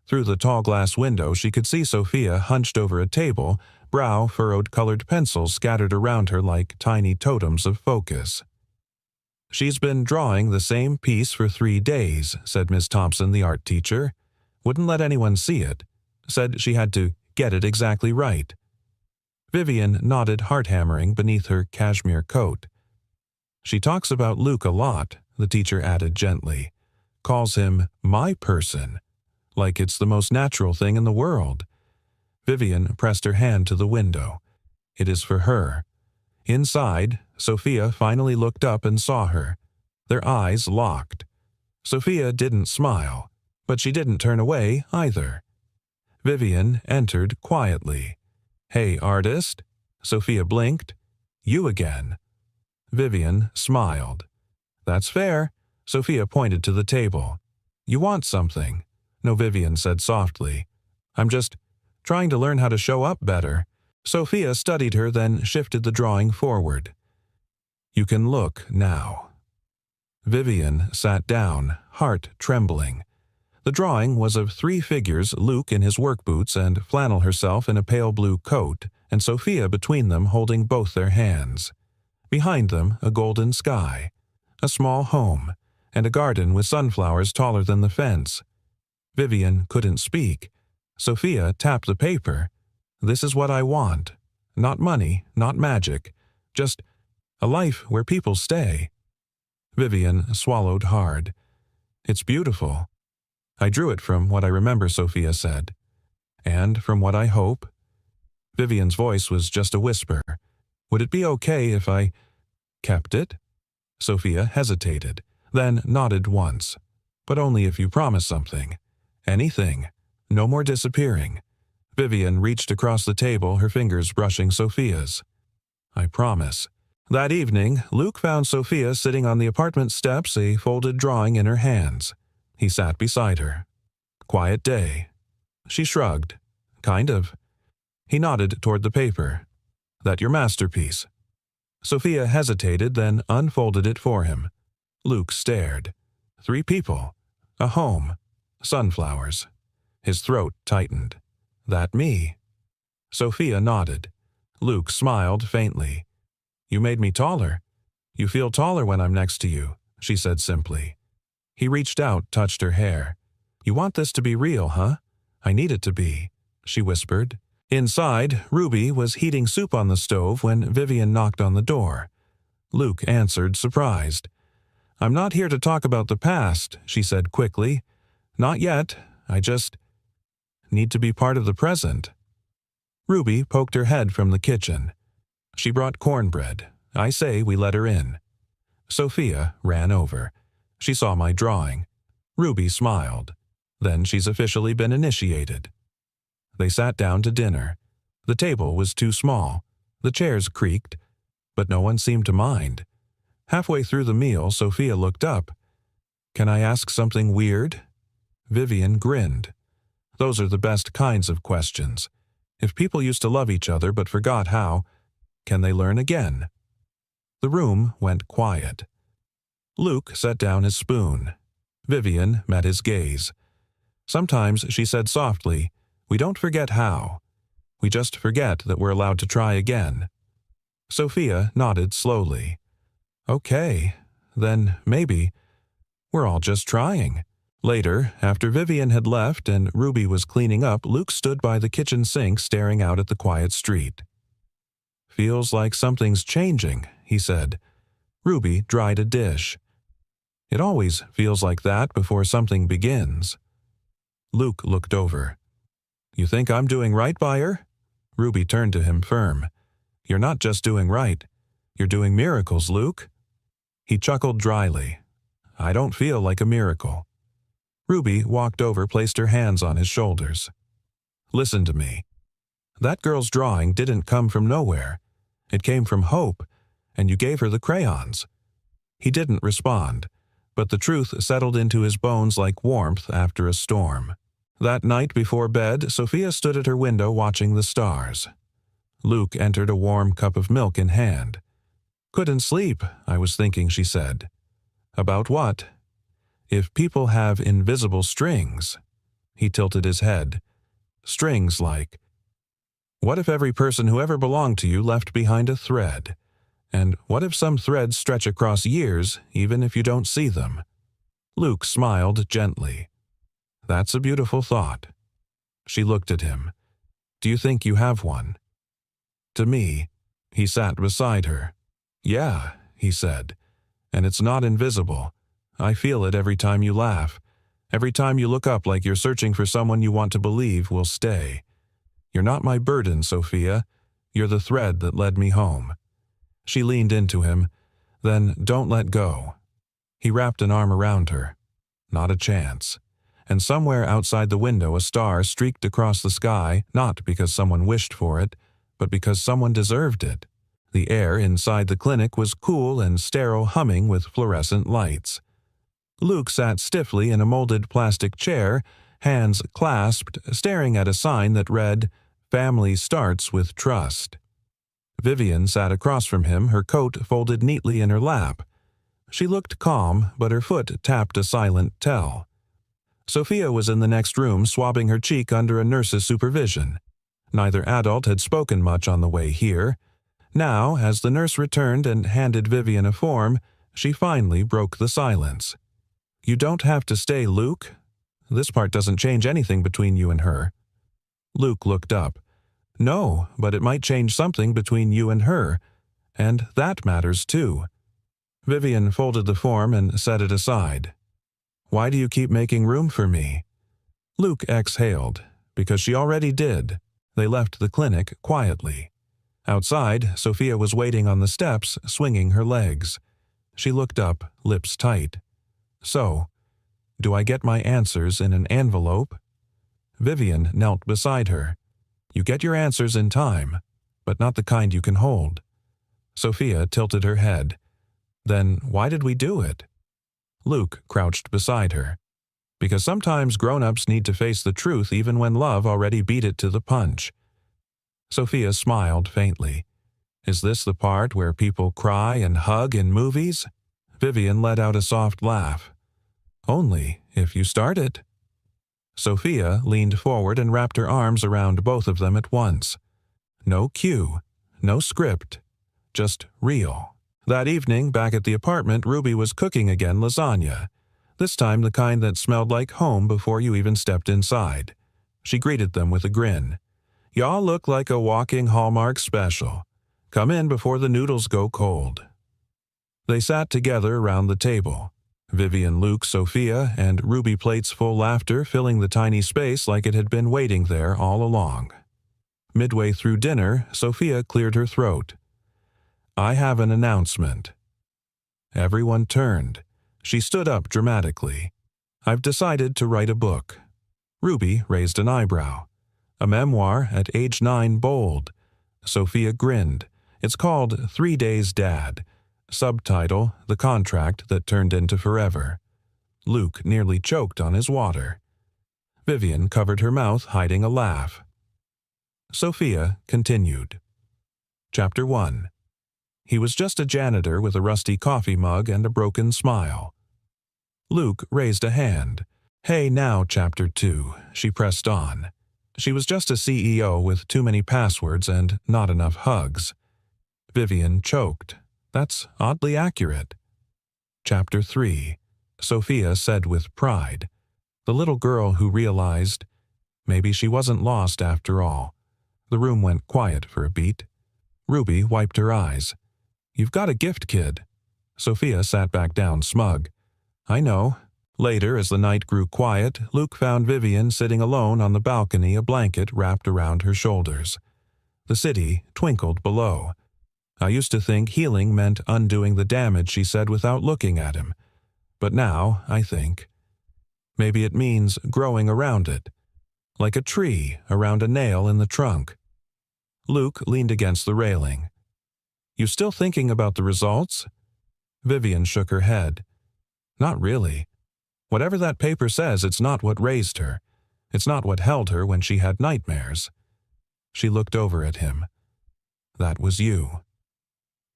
Through the tall glass window, she could see Sophia hunched over a table, brow furrowed, colored pencils scattered around her like tiny totems of focus. She's been drawing the same piece for 3 days, said Miss Thompson, the art teacher. Wouldn't let anyone see it. Said she had to get it exactly right. Vivian nodded, heart-hammering beneath her cashmere coat. She talks about Luke a lot, the teacher added gently. Calls him my person, like it's the most natural thing in the world. Vivian pressed her hand to the window. It is for her. Inside, Sophia finally looked up and saw her. Their eyes locked. Sophia didn't smile, but she didn't turn away either. Vivian entered quietly. Hey, artist. Sophia blinked. You again. Vivian smiled. That's fair. Sophia pointed to the table. You want something? No, Vivian said softly. I'm just trying to learn how to show up better. Sophia studied her, then shifted the drawing forward. You can look now. Vivian sat down, heart trembling. The drawing was of 3 figures, Luke in his work boots and Flannel herself in a pale blue coat, and Sophia between them holding both their hands. Behind them, a golden sky, a small home, and a garden with sunflowers taller than the fence. Vivian couldn't speak. Sophia tapped the paper. This is what I want. Not money, not magic. Just a life where people stay. Vivian swallowed hard. It's beautiful. I drew it from what I remember, Sophia said. And from what I hope. Vivian's voice was just a whisper. Would it be okay if I kept it? Sophia hesitated, then nodded once. But only if you promise something. Anything. No more disappearing. Vivian reached across the table, her fingers brushing Sophia's. I promise. That evening, Luke found Sophia sitting on the apartment steps, a folded drawing in her hands. He sat beside her. Quiet day. She shrugged. Kind of. He nodded toward the paper. That your masterpiece? Sophia hesitated, then unfolded it for him. Luke stared. 3 people. A home. Sunflowers. His throat tightened. That me? Sophia nodded. Luke smiled faintly. You made me taller. You feel taller when I'm next to you, she said simply. He reached out, touched her hair. You want this to be real, huh? I need it to be, she whispered. Inside, Ruby was heating soup on the stove when Vivian knocked on the door. Luke answered, surprised. I'm not here to talk about the past, she said quickly. Not yet. I just need to be part of the present. Ruby poked her head from the kitchen. She brought cornbread. I say we let her in. Sophia ran over. She saw my drawing. Ruby smiled. Then she's officially been initiated. They sat down to dinner. The table was too small. The chairs creaked, but no one seemed to mind. Halfway through the meal, Sophia looked up. Can I ask something weird? Vivian grinned. Those are the best kinds of questions. If people used to love each other but forgot how, can they learn again? The room went quiet. Luke set down his spoon. Vivian met his gaze. Sometimes she said softly, we don't forget how. We just forget that we're allowed to try again. Sophia nodded slowly. Okay, then maybe we're all just trying. Later, after Vivian had left and Ruby was cleaning up, Luke stood by the kitchen sink staring out at the quiet street. Feels like something's changing, he said. Ruby dried a dish. It always feels like that before something begins. Luke looked over. You think I'm doing right by her? Ruby turned to him firm. You're not just doing right. You're doing miracles, Luke. He chuckled dryly. I don't feel like a miracle. Ruby walked over, placed her hands on his shoulders. Listen to me. That girl's drawing didn't come from nowhere. It came from hope, and you gave her the crayons. He didn't respond, but the truth settled into his bones like warmth after a storm. That night before bed, Sophia stood at her window watching the stars. Luke entered, a warm cup of milk in hand. Couldn't sleep, I was thinking, she said. About what? If people have invisible strings. He tilted his head. Strings like, what if every person who ever belonged to you left behind a thread? And what if some threads stretch across years, even if you don't see them? Luke smiled gently. That's a beautiful thought. She looked at him. Do you think you have one? To me. He sat beside her. Yeah, he said. And it's not invisible. I feel it every time you laugh. Every time you look up like you're searching for someone you want to believe will stay. You're not my burden, Sophia. You're the thread that led me home. She leaned into him. Then don't let go. He wrapped an arm around her. Not a chance. And somewhere outside the window a star streaked across the sky, not because someone wished for it, but because someone deserved it. The air inside the clinic was cool and sterile, humming with fluorescent lights. Luke sat stiffly in a molded plastic chair, hands clasped, staring at a sign that read, Family starts with trust. Vivian sat across from him, her coat folded neatly in her lap. She looked calm, but her foot tapped a silent tell. Sophia was in the next room, swabbing her cheek under a nurse's supervision. Neither adult had spoken much on the way here. Now, as the nurse returned and handed Vivian a form, she finally broke the silence. You don't have to stay, Luke. This part doesn't change anything between you and her. Luke looked up. No, but it might change something between you and her. And that matters too. Vivian folded the form and set it aside. "Why do you keep making room for me?" Luke exhaled, because she already did. They left the clinic quietly. Outside, Sophia was waiting on the steps, swinging her legs. She looked up, lips tight. "So, do I get my answers in an envelope?" Vivian knelt beside her. "You get your answers in time, but not the kind you can hold." Sophia tilted her head. "Then why did we do it?" Luke crouched beside her. "Because sometimes grown-ups need to face the truth even when love already beat it to the punch." Sophia smiled faintly. "Is this the part where people cry and hug in movies?" Vivian let out a soft laugh. "Only if you start it." Sophia leaned forward and wrapped her arms around both of them at once. No cue, no script, just real. That evening, back at the apartment, Ruby was cooking again lasagna. This time the kind that smelled like home before you even stepped inside. She greeted them with a grin. "Y'all look like a walking Hallmark special. Come in before the noodles go cold." They sat together around the table. Vivian, Luke, Sophia, and Ruby Plate's full laughter filling the tiny space like it had been waiting there all along. Midway through dinner, Sophia cleared her throat. "I have an announcement." Everyone turned. She stood up dramatically. "I've decided to write a book." Ruby raised an eyebrow. "A memoir at age 9 bold." Sophia grinned. "It's called 3 Days Dad." Subtitle, "The Contract That Turned Into Forever." Luke nearly choked on his water. Vivian covered her mouth, hiding a laugh. Sophia continued. Chapter 1. He was just a janitor with a rusty coffee mug and a broken smile. Luke raised a hand. "Hey now, Chapter 2, she pressed on. She was just a CEO with too many passwords and not enough hugs. Vivian choked. That's oddly accurate. Chapter 3, Sophia said with pride. The little girl who realized maybe she wasn't lost after all. The room went quiet for a beat. Ruby wiped her eyes. "You've got a gift, kid." Sophia sat back down smug. "I know." Later, as the night grew quiet, Luke found Vivian sitting alone on the balcony, a blanket wrapped around her shoulders. The city twinkled below. "I used to think healing meant undoing the damage," she said without looking at him. "But now, I think, maybe it means growing around it, like a tree around a nail in the trunk." Luke leaned against the railing. "You still thinking about the results?" Vivian shook her head. "Not really. Whatever that paper says, it's not what raised her. It's not what held her when she had nightmares." She looked over at him. "That was you."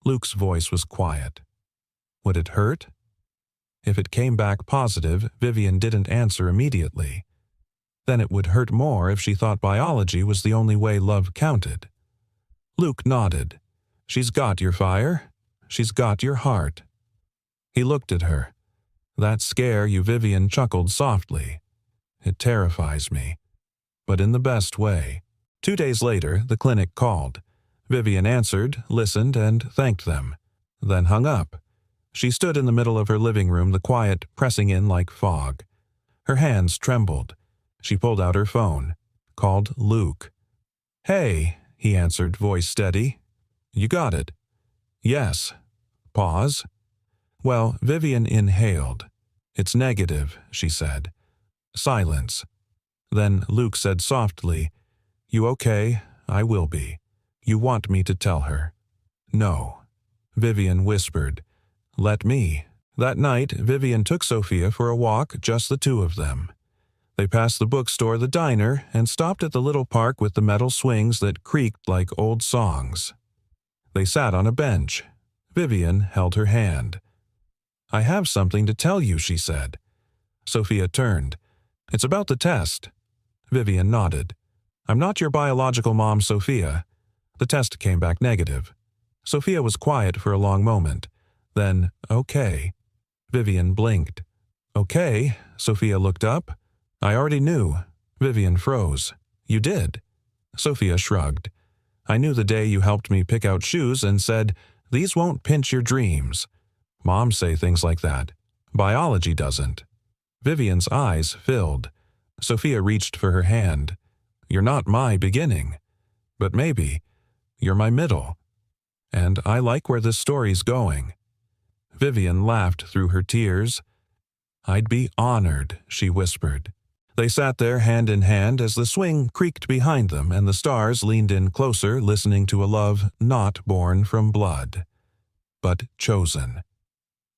Luke's voice was quiet. Would it hurt? If it came back positive, Vivian didn't answer immediately. Then it would hurt more if she thought biology was the only way love counted. Luke nodded. "She's got your fire. She's got your heart." He looked at her. "That scare you," Vivian chuckled softly. "It terrifies me, but in the best way." 2 days later, the clinic called. Vivian answered, listened, and thanked them, then hung up. She stood in the middle of her living room, the quiet pressing in like fog. Her hands trembled. She pulled out her phone, called Luke. "Hey," he answered, voice steady. "You got it?" "Yes." Pause. Well, Vivian inhaled. "It's negative," she said. Silence. Then Luke said softly, "You okay? I will be. You want me to tell her?" "No." Vivian whispered, "Let me." That night, Vivian took Sophia for a walk, just the two of them. They passed the bookstore, the diner, and stopped at the little park with the metal swings that creaked like old songs. They sat on a bench. Vivian held her hand. "I have something to tell you," she said. Sophia turned. "It's about the test." Vivian nodded. "I'm not your biological mom, Sophia." The test came back negative. Sophia was quiet for a long moment. Then, "Okay." Vivian blinked. "Okay." Sophia looked up. "I already knew." Vivian froze. "You did?" Sophia shrugged. "I knew the day you helped me pick out shoes and said, 'These won't pinch your dreams.' Moms say things like that. Biology doesn't. Vivian's eyes filled. Sophia reached for her hand. You're not my beginning. But maybe you're my middle. And I like where this story's going. Vivian laughed through her tears. I'd be honored, she whispered. They sat there hand in hand as the swing creaked behind them and the stars leaned in closer, listening to a love not born from blood, but chosen.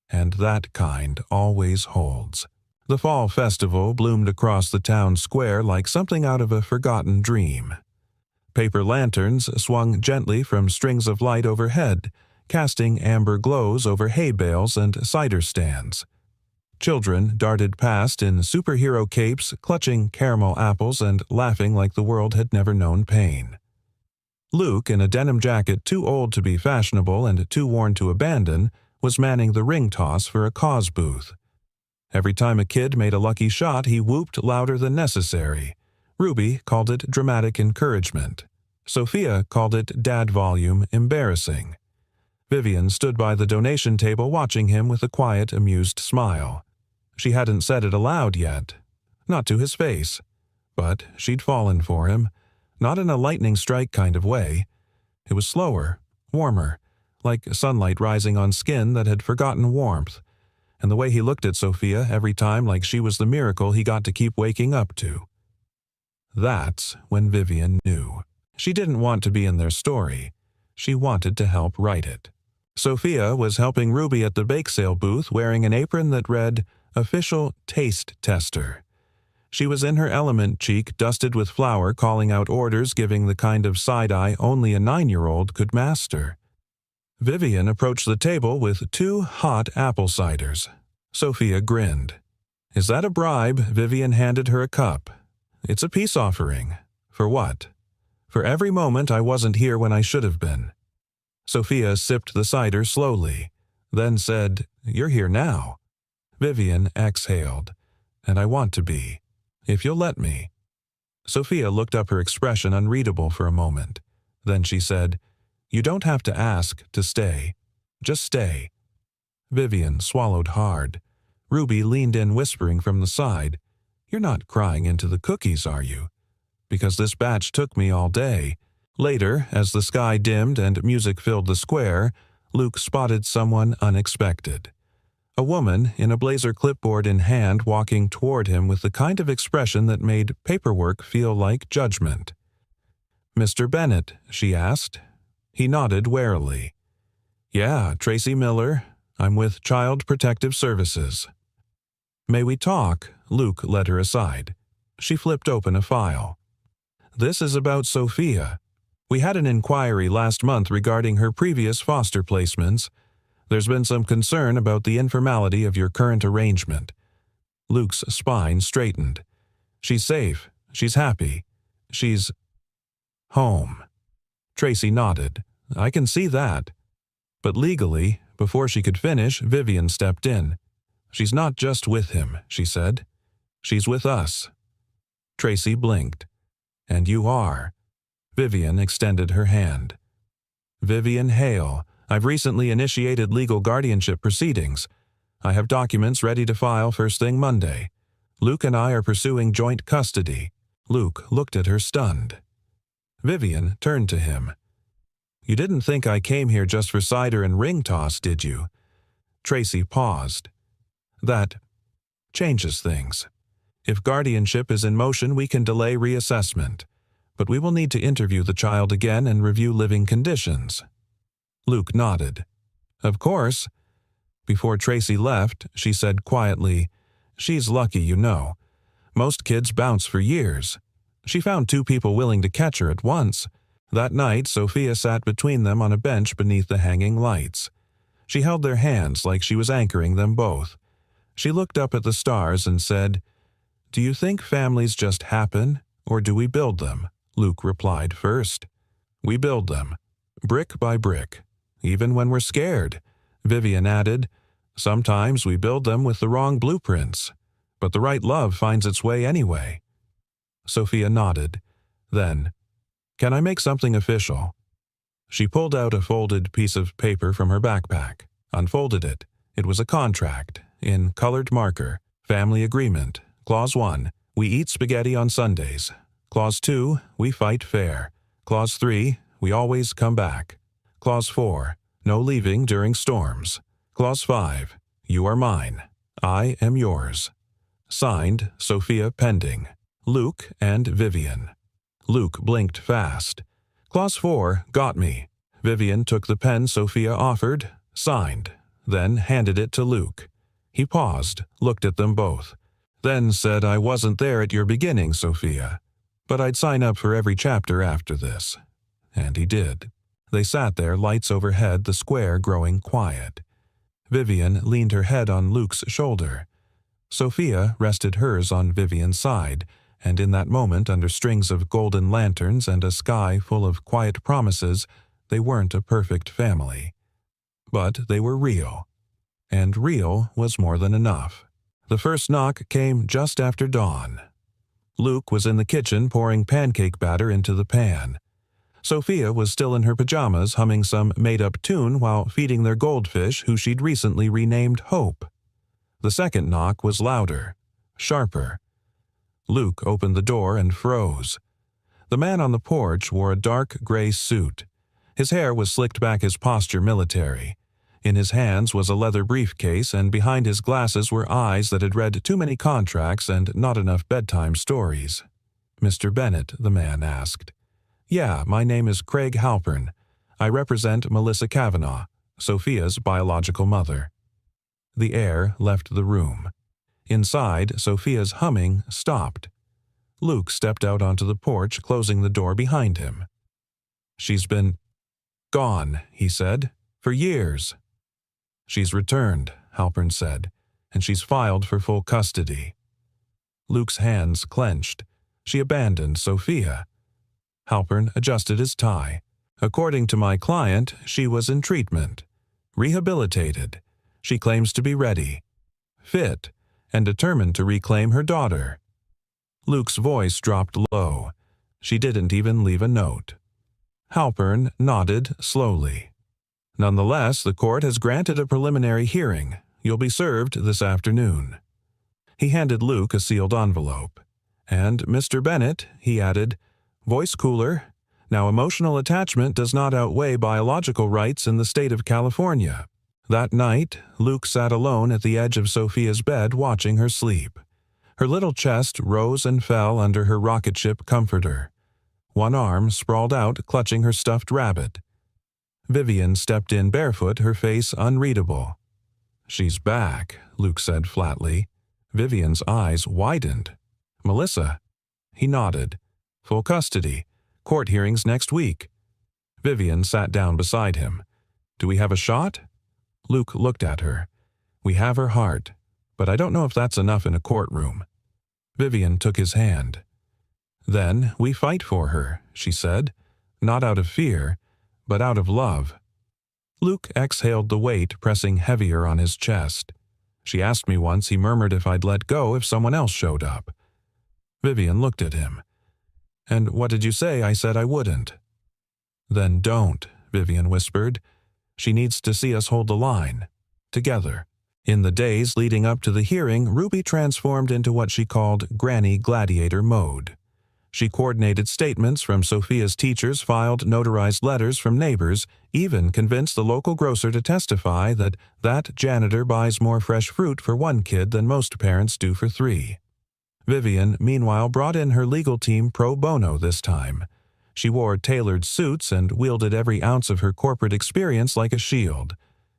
And that kind always holds. The fall festival bloomed across the town square like something out of a forgotten dream. Paper lanterns swung gently from strings of light overhead, casting amber glows over hay bales and cider stands. Children darted past in superhero capes, clutching caramel apples and laughing like the world had never known pain. Luke, in a denim jacket too old to be fashionable and too worn to abandon, was manning the ring toss for a cause booth. Every time a kid made a lucky shot, he whooped louder than necessary. Ruby called it dramatic encouragement. Sophia called it dad volume embarrassing. Vivian stood by the donation table watching him with a quiet, amused smile. She hadn't said it aloud yet. Not to his face. But she'd fallen for him. Not in a lightning strike kind of way. It was slower, warmer, like sunlight rising on skin that had forgotten warmth. And the way he looked at Sophia every time like she was the miracle he got to keep waking up to. That's when Vivian knew. She didn't want to be in their story. She wanted to help write it. Sophia was helping Ruby at the bake sale booth wearing an apron that read, Official Taste Tester. She was in her element, cheek dusted with flour, calling out orders, giving the kind of side-eye only a 9-year-old could master. Vivian approached the table with 2 hot apple ciders. Sophia grinned. Is that a bribe? Vivian handed her a cup. It's a peace offering. For what? For every moment I wasn't here when I should have been. Sophia sipped the cider slowly, then said, You're here now. Vivian exhaled. And I want to be. If you'll let me. Sophia looked up, her expression unreadable for a moment. Then she said, You don't have to ask to stay. Just stay. Vivian swallowed hard. Ruby leaned in, whispering from the side, You're not crying into the cookies, are you? Because this batch took me all day. Later, as the sky dimmed and music filled the square, Luke spotted someone unexpected. A woman, in a blazer clipboard in hand, walking toward him with the kind of expression that made paperwork feel like judgment. Mr. Bennett, she asked. He nodded warily. Yeah, Tracy Miller. I'm with Child Protective Services. May we talk? Luke led her aside. She flipped open a file. This is about Sophia. We had an inquiry last month regarding her previous foster placements. There's been some concern about the informality of your current arrangement. Luke's spine straightened. She's safe. She's happy. She's home. Tracy nodded. I can see that. But legally, before she could finish, Vivian stepped in. She's not just with him, she said. She's with us. Tracy blinked. And you are. Vivian extended her hand. Vivian Hale. I've recently initiated legal guardianship proceedings. I have documents ready to file first thing Monday. Luke and I are pursuing joint custody. Luke looked at her stunned. Vivian turned to him. You didn't think I came here just for cider and ring toss, did you? Tracy paused. That changes things. If guardianship is in motion, we can delay reassessment. But we will need to interview the child again and review living conditions. Luke nodded. Of course. Before Tracy left, she said quietly, She's lucky, you know. Most kids bounce for years. She found 2 people willing to catch her at once. That night, Sophia sat between them on a bench beneath the hanging lights. She held their hands like she was anchoring them both. She looked up at the stars and said, Do you think families just happen, or do we build them? Luke replied first. We build them, brick by brick. Even when we're scared. Vivian added, Sometimes we build them with the wrong blueprints, but the right love finds its way anyway. Sophia nodded. Then, Can I make something official? She pulled out a folded piece of paper from her backpack, unfolded it, It was a contract, in colored marker, family agreement. Clause 1, we eat spaghetti on Sundays. Clause 2, we fight fair. Clause 3, we always come back. Clause 4, no leaving during storms. Clause 5, you are mine. I am yours. Signed, Sophia Pending, Luke and Vivian. Luke blinked fast. Clause 4, got me. Vivian took the pen Sophia offered, signed, then handed it to Luke. He paused, looked at them both, then said, I wasn't there at your beginning, Sophia, but I'd sign up for every chapter after this. And he did. They sat there, lights overhead, the square growing quiet. Vivian leaned her head on Luke's shoulder. Sophia rested hers on Vivian's side, and in that moment, under strings of golden lanterns and a sky full of quiet promises, they weren't a perfect family. But they were real. And real was more than enough. The first knock came just after dawn. Luke was in the kitchen pouring pancake batter into the pan. Sophia was still in her pajamas humming some made-up tune while feeding their goldfish who she'd recently renamed Hope. The second knock was louder, sharper. Luke opened the door and froze. The man on the porch wore a dark gray suit. His hair was slicked back, his posture military. In his hands was a leather briefcase, and behind his glasses were eyes that had read too many contracts and not enough bedtime stories. Mr. Bennett, the man asked. Yeah, my name is Craig Halpern. I represent Melissa Kavanaugh, Sophia's biological mother. The air left the room. Inside, Sophia's humming stopped. Luke stepped out onto the porch, closing the door behind him. She's been gone, he said, for years. She's returned, Halpern said, and she's filed for full custody. Luke's hands clenched. She abandoned Sophia. Halpern adjusted his tie. According to my client, she was in treatment. Rehabilitated. She claims to be ready, fit, and determined to reclaim her daughter. Luke's voice dropped low. She didn't even leave a note. Halpern nodded slowly. Nonetheless, the court has granted a preliminary hearing. You'll be served this afternoon. He handed Luke a sealed envelope. And, Mr. Bennett, he added, voice cooler. Now, emotional attachment does not outweigh biological rights in the state of California. That night, Luke sat alone at the edge of Sophia's bed watching her sleep. Her little chest rose and fell under her rocket ship comforter. One arm sprawled out, clutching her stuffed rabbit. Vivian stepped in barefoot, her face unreadable. She's back, Luke said flatly. Vivian's eyes widened. Melissa? He nodded. Full custody. Court hearings next week. Vivian sat down beside him. Do we have a shot? Luke looked at her. We have her heart, but I don't know if that's enough in a courtroom. Vivian took his hand. Then we fight for her, she said, not out of fear, but out of love. Luke exhaled the weight pressing heavier on his chest. She asked me once, he murmured, if I'd let go if someone else showed up. Vivian looked at him. And what did you say? I said I wouldn't. Then don't, Vivian whispered. She needs to see us hold the line. Together. In the days leading up to the hearing, Ruby transformed into what she called Granny Gladiator mode. She coordinated statements from Sophia's teachers, filed notarized letters from neighbors, even convinced the local grocer to testify that janitor buys more fresh fruit for one kid than most parents do for 3. Vivian, meanwhile, brought in her legal team pro bono this time. She wore tailored suits and wielded every ounce of her corporate experience like a shield.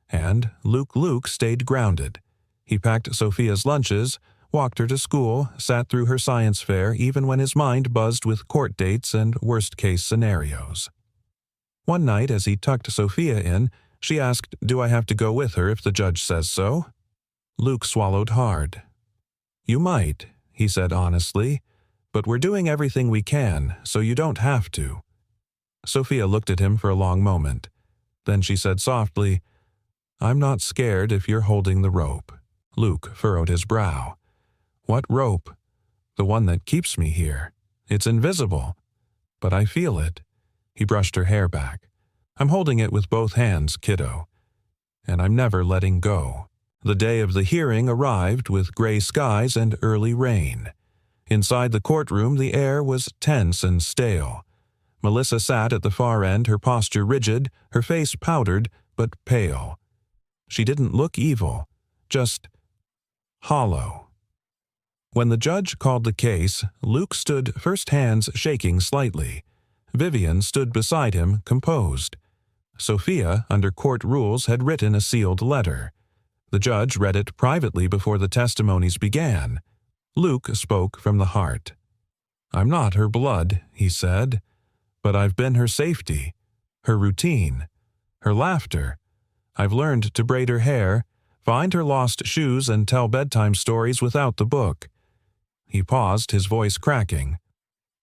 And Luke stayed grounded. He packed Sophia's lunches, walked her to school, sat through her science fair even when his mind buzzed with court dates and worst-case scenarios. One night, as he tucked Sophia in, she asked, do I have to go with her if the judge says so? Luke swallowed hard. You might, he said honestly, but we're doing everything we can, so you don't have to. Sophia looked at him for a long moment. Then she said softly, I'm not scared if you're holding the rope. Luke furrowed his brow. What rope? The one that keeps me here. It's invisible. But I feel it. He brushed her hair back. I'm holding it with both hands, kiddo. And I'm never letting go. The day of the hearing arrived with gray skies and early rain. Inside the courtroom, the air was tense and stale. Melissa sat at the far end, her posture rigid, her face powdered but pale. She didn't look evil, just hollow. When the judge called the case, Luke stood, first hands shaking slightly. Vivian stood beside him, composed. Sophia, under court rules, had written a sealed letter. The judge read it privately before the testimonies began. Luke spoke from the heart. "I'm not her blood," he said, "but I've been her safety, her routine, her laughter. I've learned to braid her hair, find her lost shoes, and tell bedtime stories without the book." He paused, his voice cracking.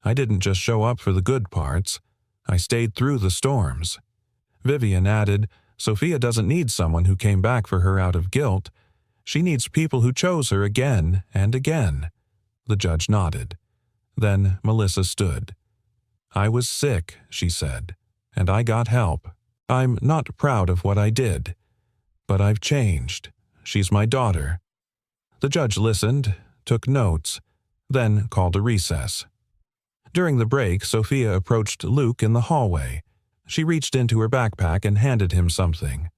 "I didn't just show up for the good parts. I stayed through the storms." Vivian added, "Sophia doesn't need someone who came back for her out of guilt. She needs people who chose her again and again." The judge nodded. Then Melissa stood. "I was sick," she said, "and I got help. I'm not proud of what I did. But I've changed. She's my daughter." The judge listened, took notes, then called a recess. During the break, Sophia approached Luke in the hallway. She reached into her backpack and handed him something.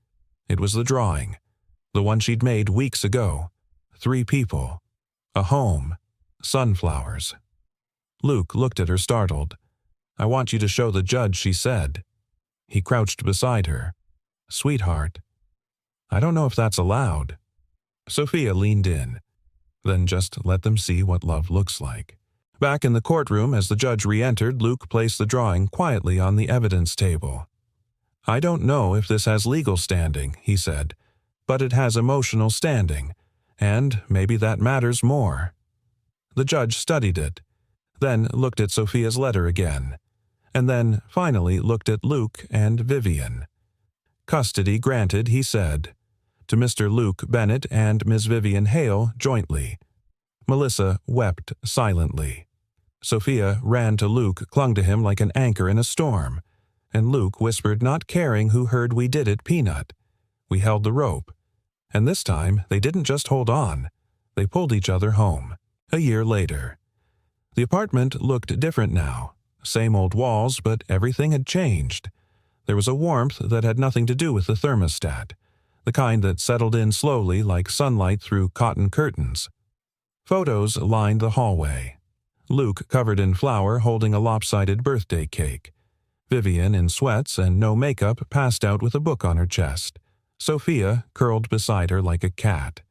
It was the drawing, the one she'd made weeks ago. 3 people, a home, sunflowers. Luke looked at her startled. "I want you to show the judge," she said. He crouched beside her. "Sweetheart, I don't know if that's allowed." Sophia leaned in. "Then just let them see what love looks like." Back in the courtroom, as the judge re-entered, Luke placed the drawing quietly on the evidence table. "I don't know if this has legal standing," he said, "but it has emotional standing, and maybe that matters more." The judge studied it, then looked at Sophia's letter again, and then finally looked at Luke and Vivian. "Custody granted," he said, "to Mr. Luke Bennett and Ms. Vivian Hale jointly." Melissa wept silently. Sophia ran to Luke, clung to him like an anchor in a storm, and Luke whispered, not caring who heard "We did it, Peanut." We held the rope, and this time they didn't just hold on. They pulled each other home. A year later. The apartment looked different now. Same old walls, but everything had changed. There was a warmth that had nothing to do with the thermostat, the kind that settled in slowly like sunlight through cotton curtains. Photos lined the hallway. Luke covered in flour holding a lopsided birthday cake. Vivian in sweats and no makeup passed out with a book on her chest. Sophia curled beside her like a cat.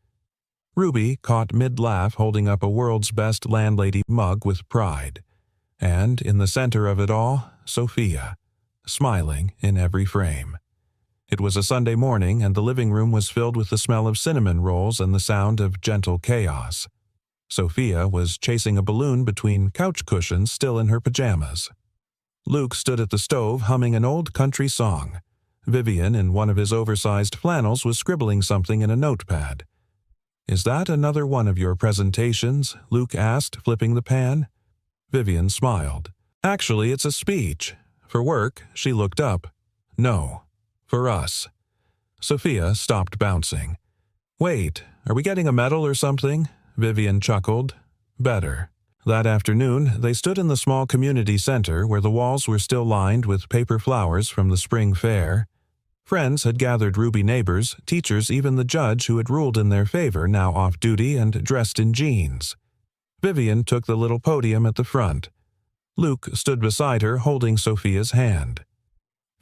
Ruby caught mid-laugh holding up a world's best landlady mug with pride. And in the center of it all, Sophia, smiling in every frame. It was a Sunday morning, and the living room was filled with the smell of cinnamon rolls and the sound of gentle chaos. Sophia was chasing a balloon between couch cushions, still in her pajamas. Luke stood at the stove humming an old country song. Vivian, in one of his oversized flannels, was scribbling something in a notepad. "Is that another one of your presentations?" Luke asked, flipping the pan. Vivian smiled. "Actually, it's a speech. For work." She looked up. "No, for us." Sophia stopped bouncing. "Wait, are we getting a medal or something?" Vivian chuckled. "Better." That afternoon, they stood in the small community center where the walls were still lined with paper flowers from the spring fair. Friends had gathered, Ruby neighbors, teachers, even the judge who had ruled in their favor, now off duty and dressed in jeans. Vivian took the little podium at the front. Luke stood beside her, holding Sophia's hand.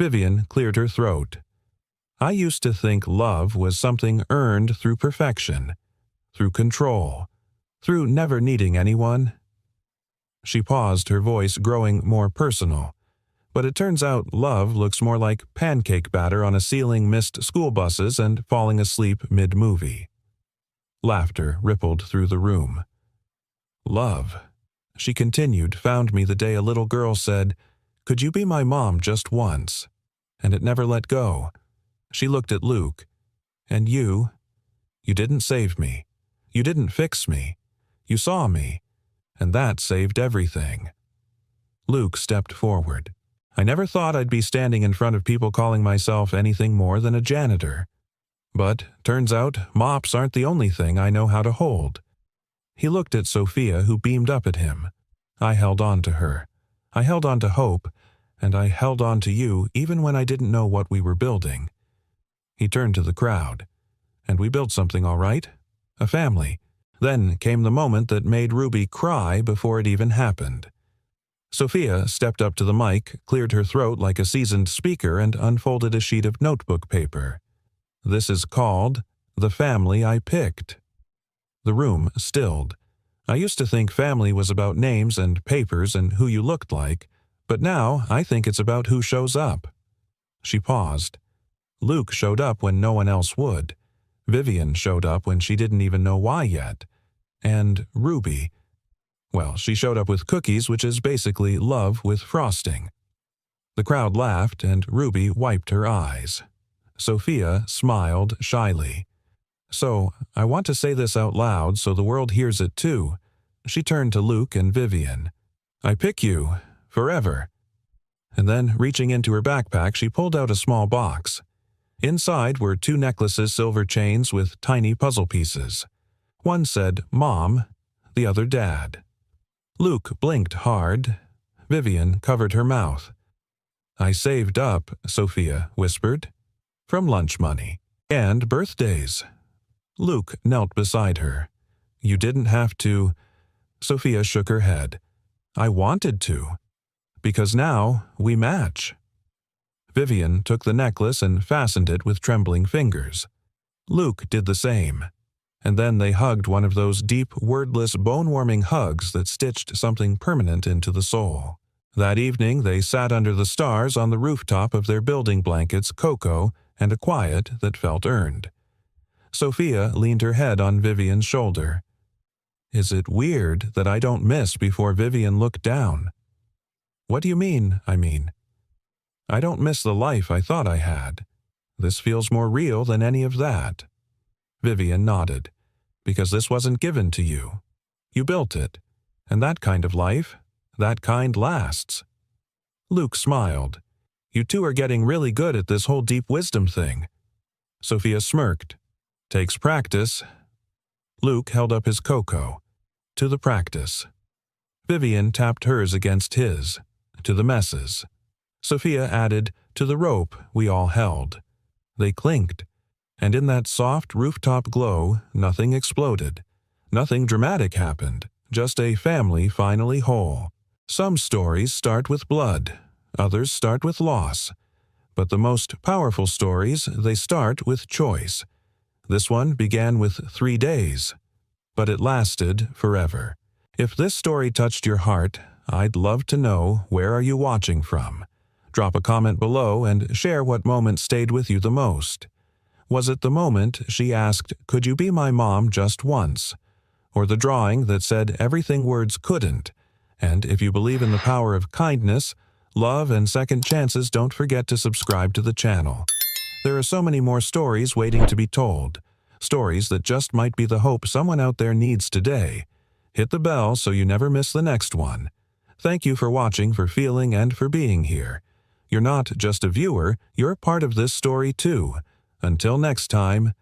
Vivian cleared her throat. "I used to think love was something earned through perfection, through control, through never needing anyone." She paused, her voice growing more personal. "But it turns out love looks more like pancake batter on a ceiling, missed school buses, and falling asleep mid-movie." Laughter rippled through the room. "Love," she continued, "found me the day a little girl said, 'Could you be my mom just once?' And it never let go." She looked at Luke. "And you didn't save me. You didn't fix me. You saw me. And that saved everything." Luke stepped forward. "I never thought I'd be standing in front of people calling myself anything more than a janitor." But turns out mops aren't the only thing I know how to hold. He looked at Sophia, who beamed up at him. I held on to her. I held on to hope, and I held on to you even when I didn't know what we were building. He turned to the crowd. And we built something all right. A family. Then came the moment that made Ruby cry before it even happened. Sophia stepped up to the mic, cleared her throat like a seasoned speaker, and unfolded a sheet of notebook paper. This is called The Family I Picked. The room stilled. I used to think family was about names and papers and who you looked like, but now I think it's about who shows up. She paused. Luke showed up when no one else would. Vivian showed up when she didn't even know why yet. And Ruby, well, she showed up with cookies, which is basically love with frosting. The crowd laughed, and Ruby wiped her eyes. Sophia smiled shyly. So, I want to say this out loud so the world hears it too. She turned to Luke and Vivian. I pick you, forever. And then, reaching into her backpack, she pulled out a small box. Inside were 2 necklaces, silver chains with tiny puzzle pieces. One said Mom, the other Dad. Luke blinked hard. Vivian covered her mouth. I saved up, Sophia whispered, from lunch money and birthdays. Luke knelt beside her. You didn't have to. Sophia shook her head. I wanted to. Because now we match. Vivian took the necklace and fastened it with trembling fingers. Luke did the same. And then they hugged one of those deep, wordless, bone-warming hugs that stitched something permanent into the soul. That evening they sat under the stars on the rooftop of their building blankets, cocoa, and a quiet that felt earned. Sophia leaned her head on Vivian's shoulder. Is it weird that I don't miss before Vivian looked down? What do you mean, I mean? I don't miss the life I thought I had. This feels more real than any of that. Vivian nodded. Because this wasn't given to you. You built it. And that kind of life, that kind lasts. Luke smiled. You two are getting really good at this whole deep wisdom thing. Sophia smirked. Takes practice. Luke held up his cocoa. To the practice. Vivian tapped hers against his. To the messes. Sophia added, to the rope we all held. They clinked. And in that soft rooftop glow, nothing exploded. Nothing dramatic happened. Just a family finally whole. Some stories start with blood. Others start with loss. But the most powerful stories, they start with choice. This one began with 3 days. But it lasted forever. If this story touched your heart, I'd love to know where are you watching from. Drop a comment below and share what moment stayed with you the most. Was it the moment she asked, could you be my mom just once? Or the drawing that said everything words couldn't? And if you believe in the power of kindness, love, and second chances, don't forget to subscribe to the channel. There are so many more stories waiting to be told. Stories that just might be the hope someone out there needs today. Hit the bell so you never miss the next one. Thank you for watching, for feeling, and for being here. You're not just a viewer, you're part of this story too. Until next time,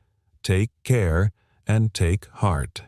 take care and take heart.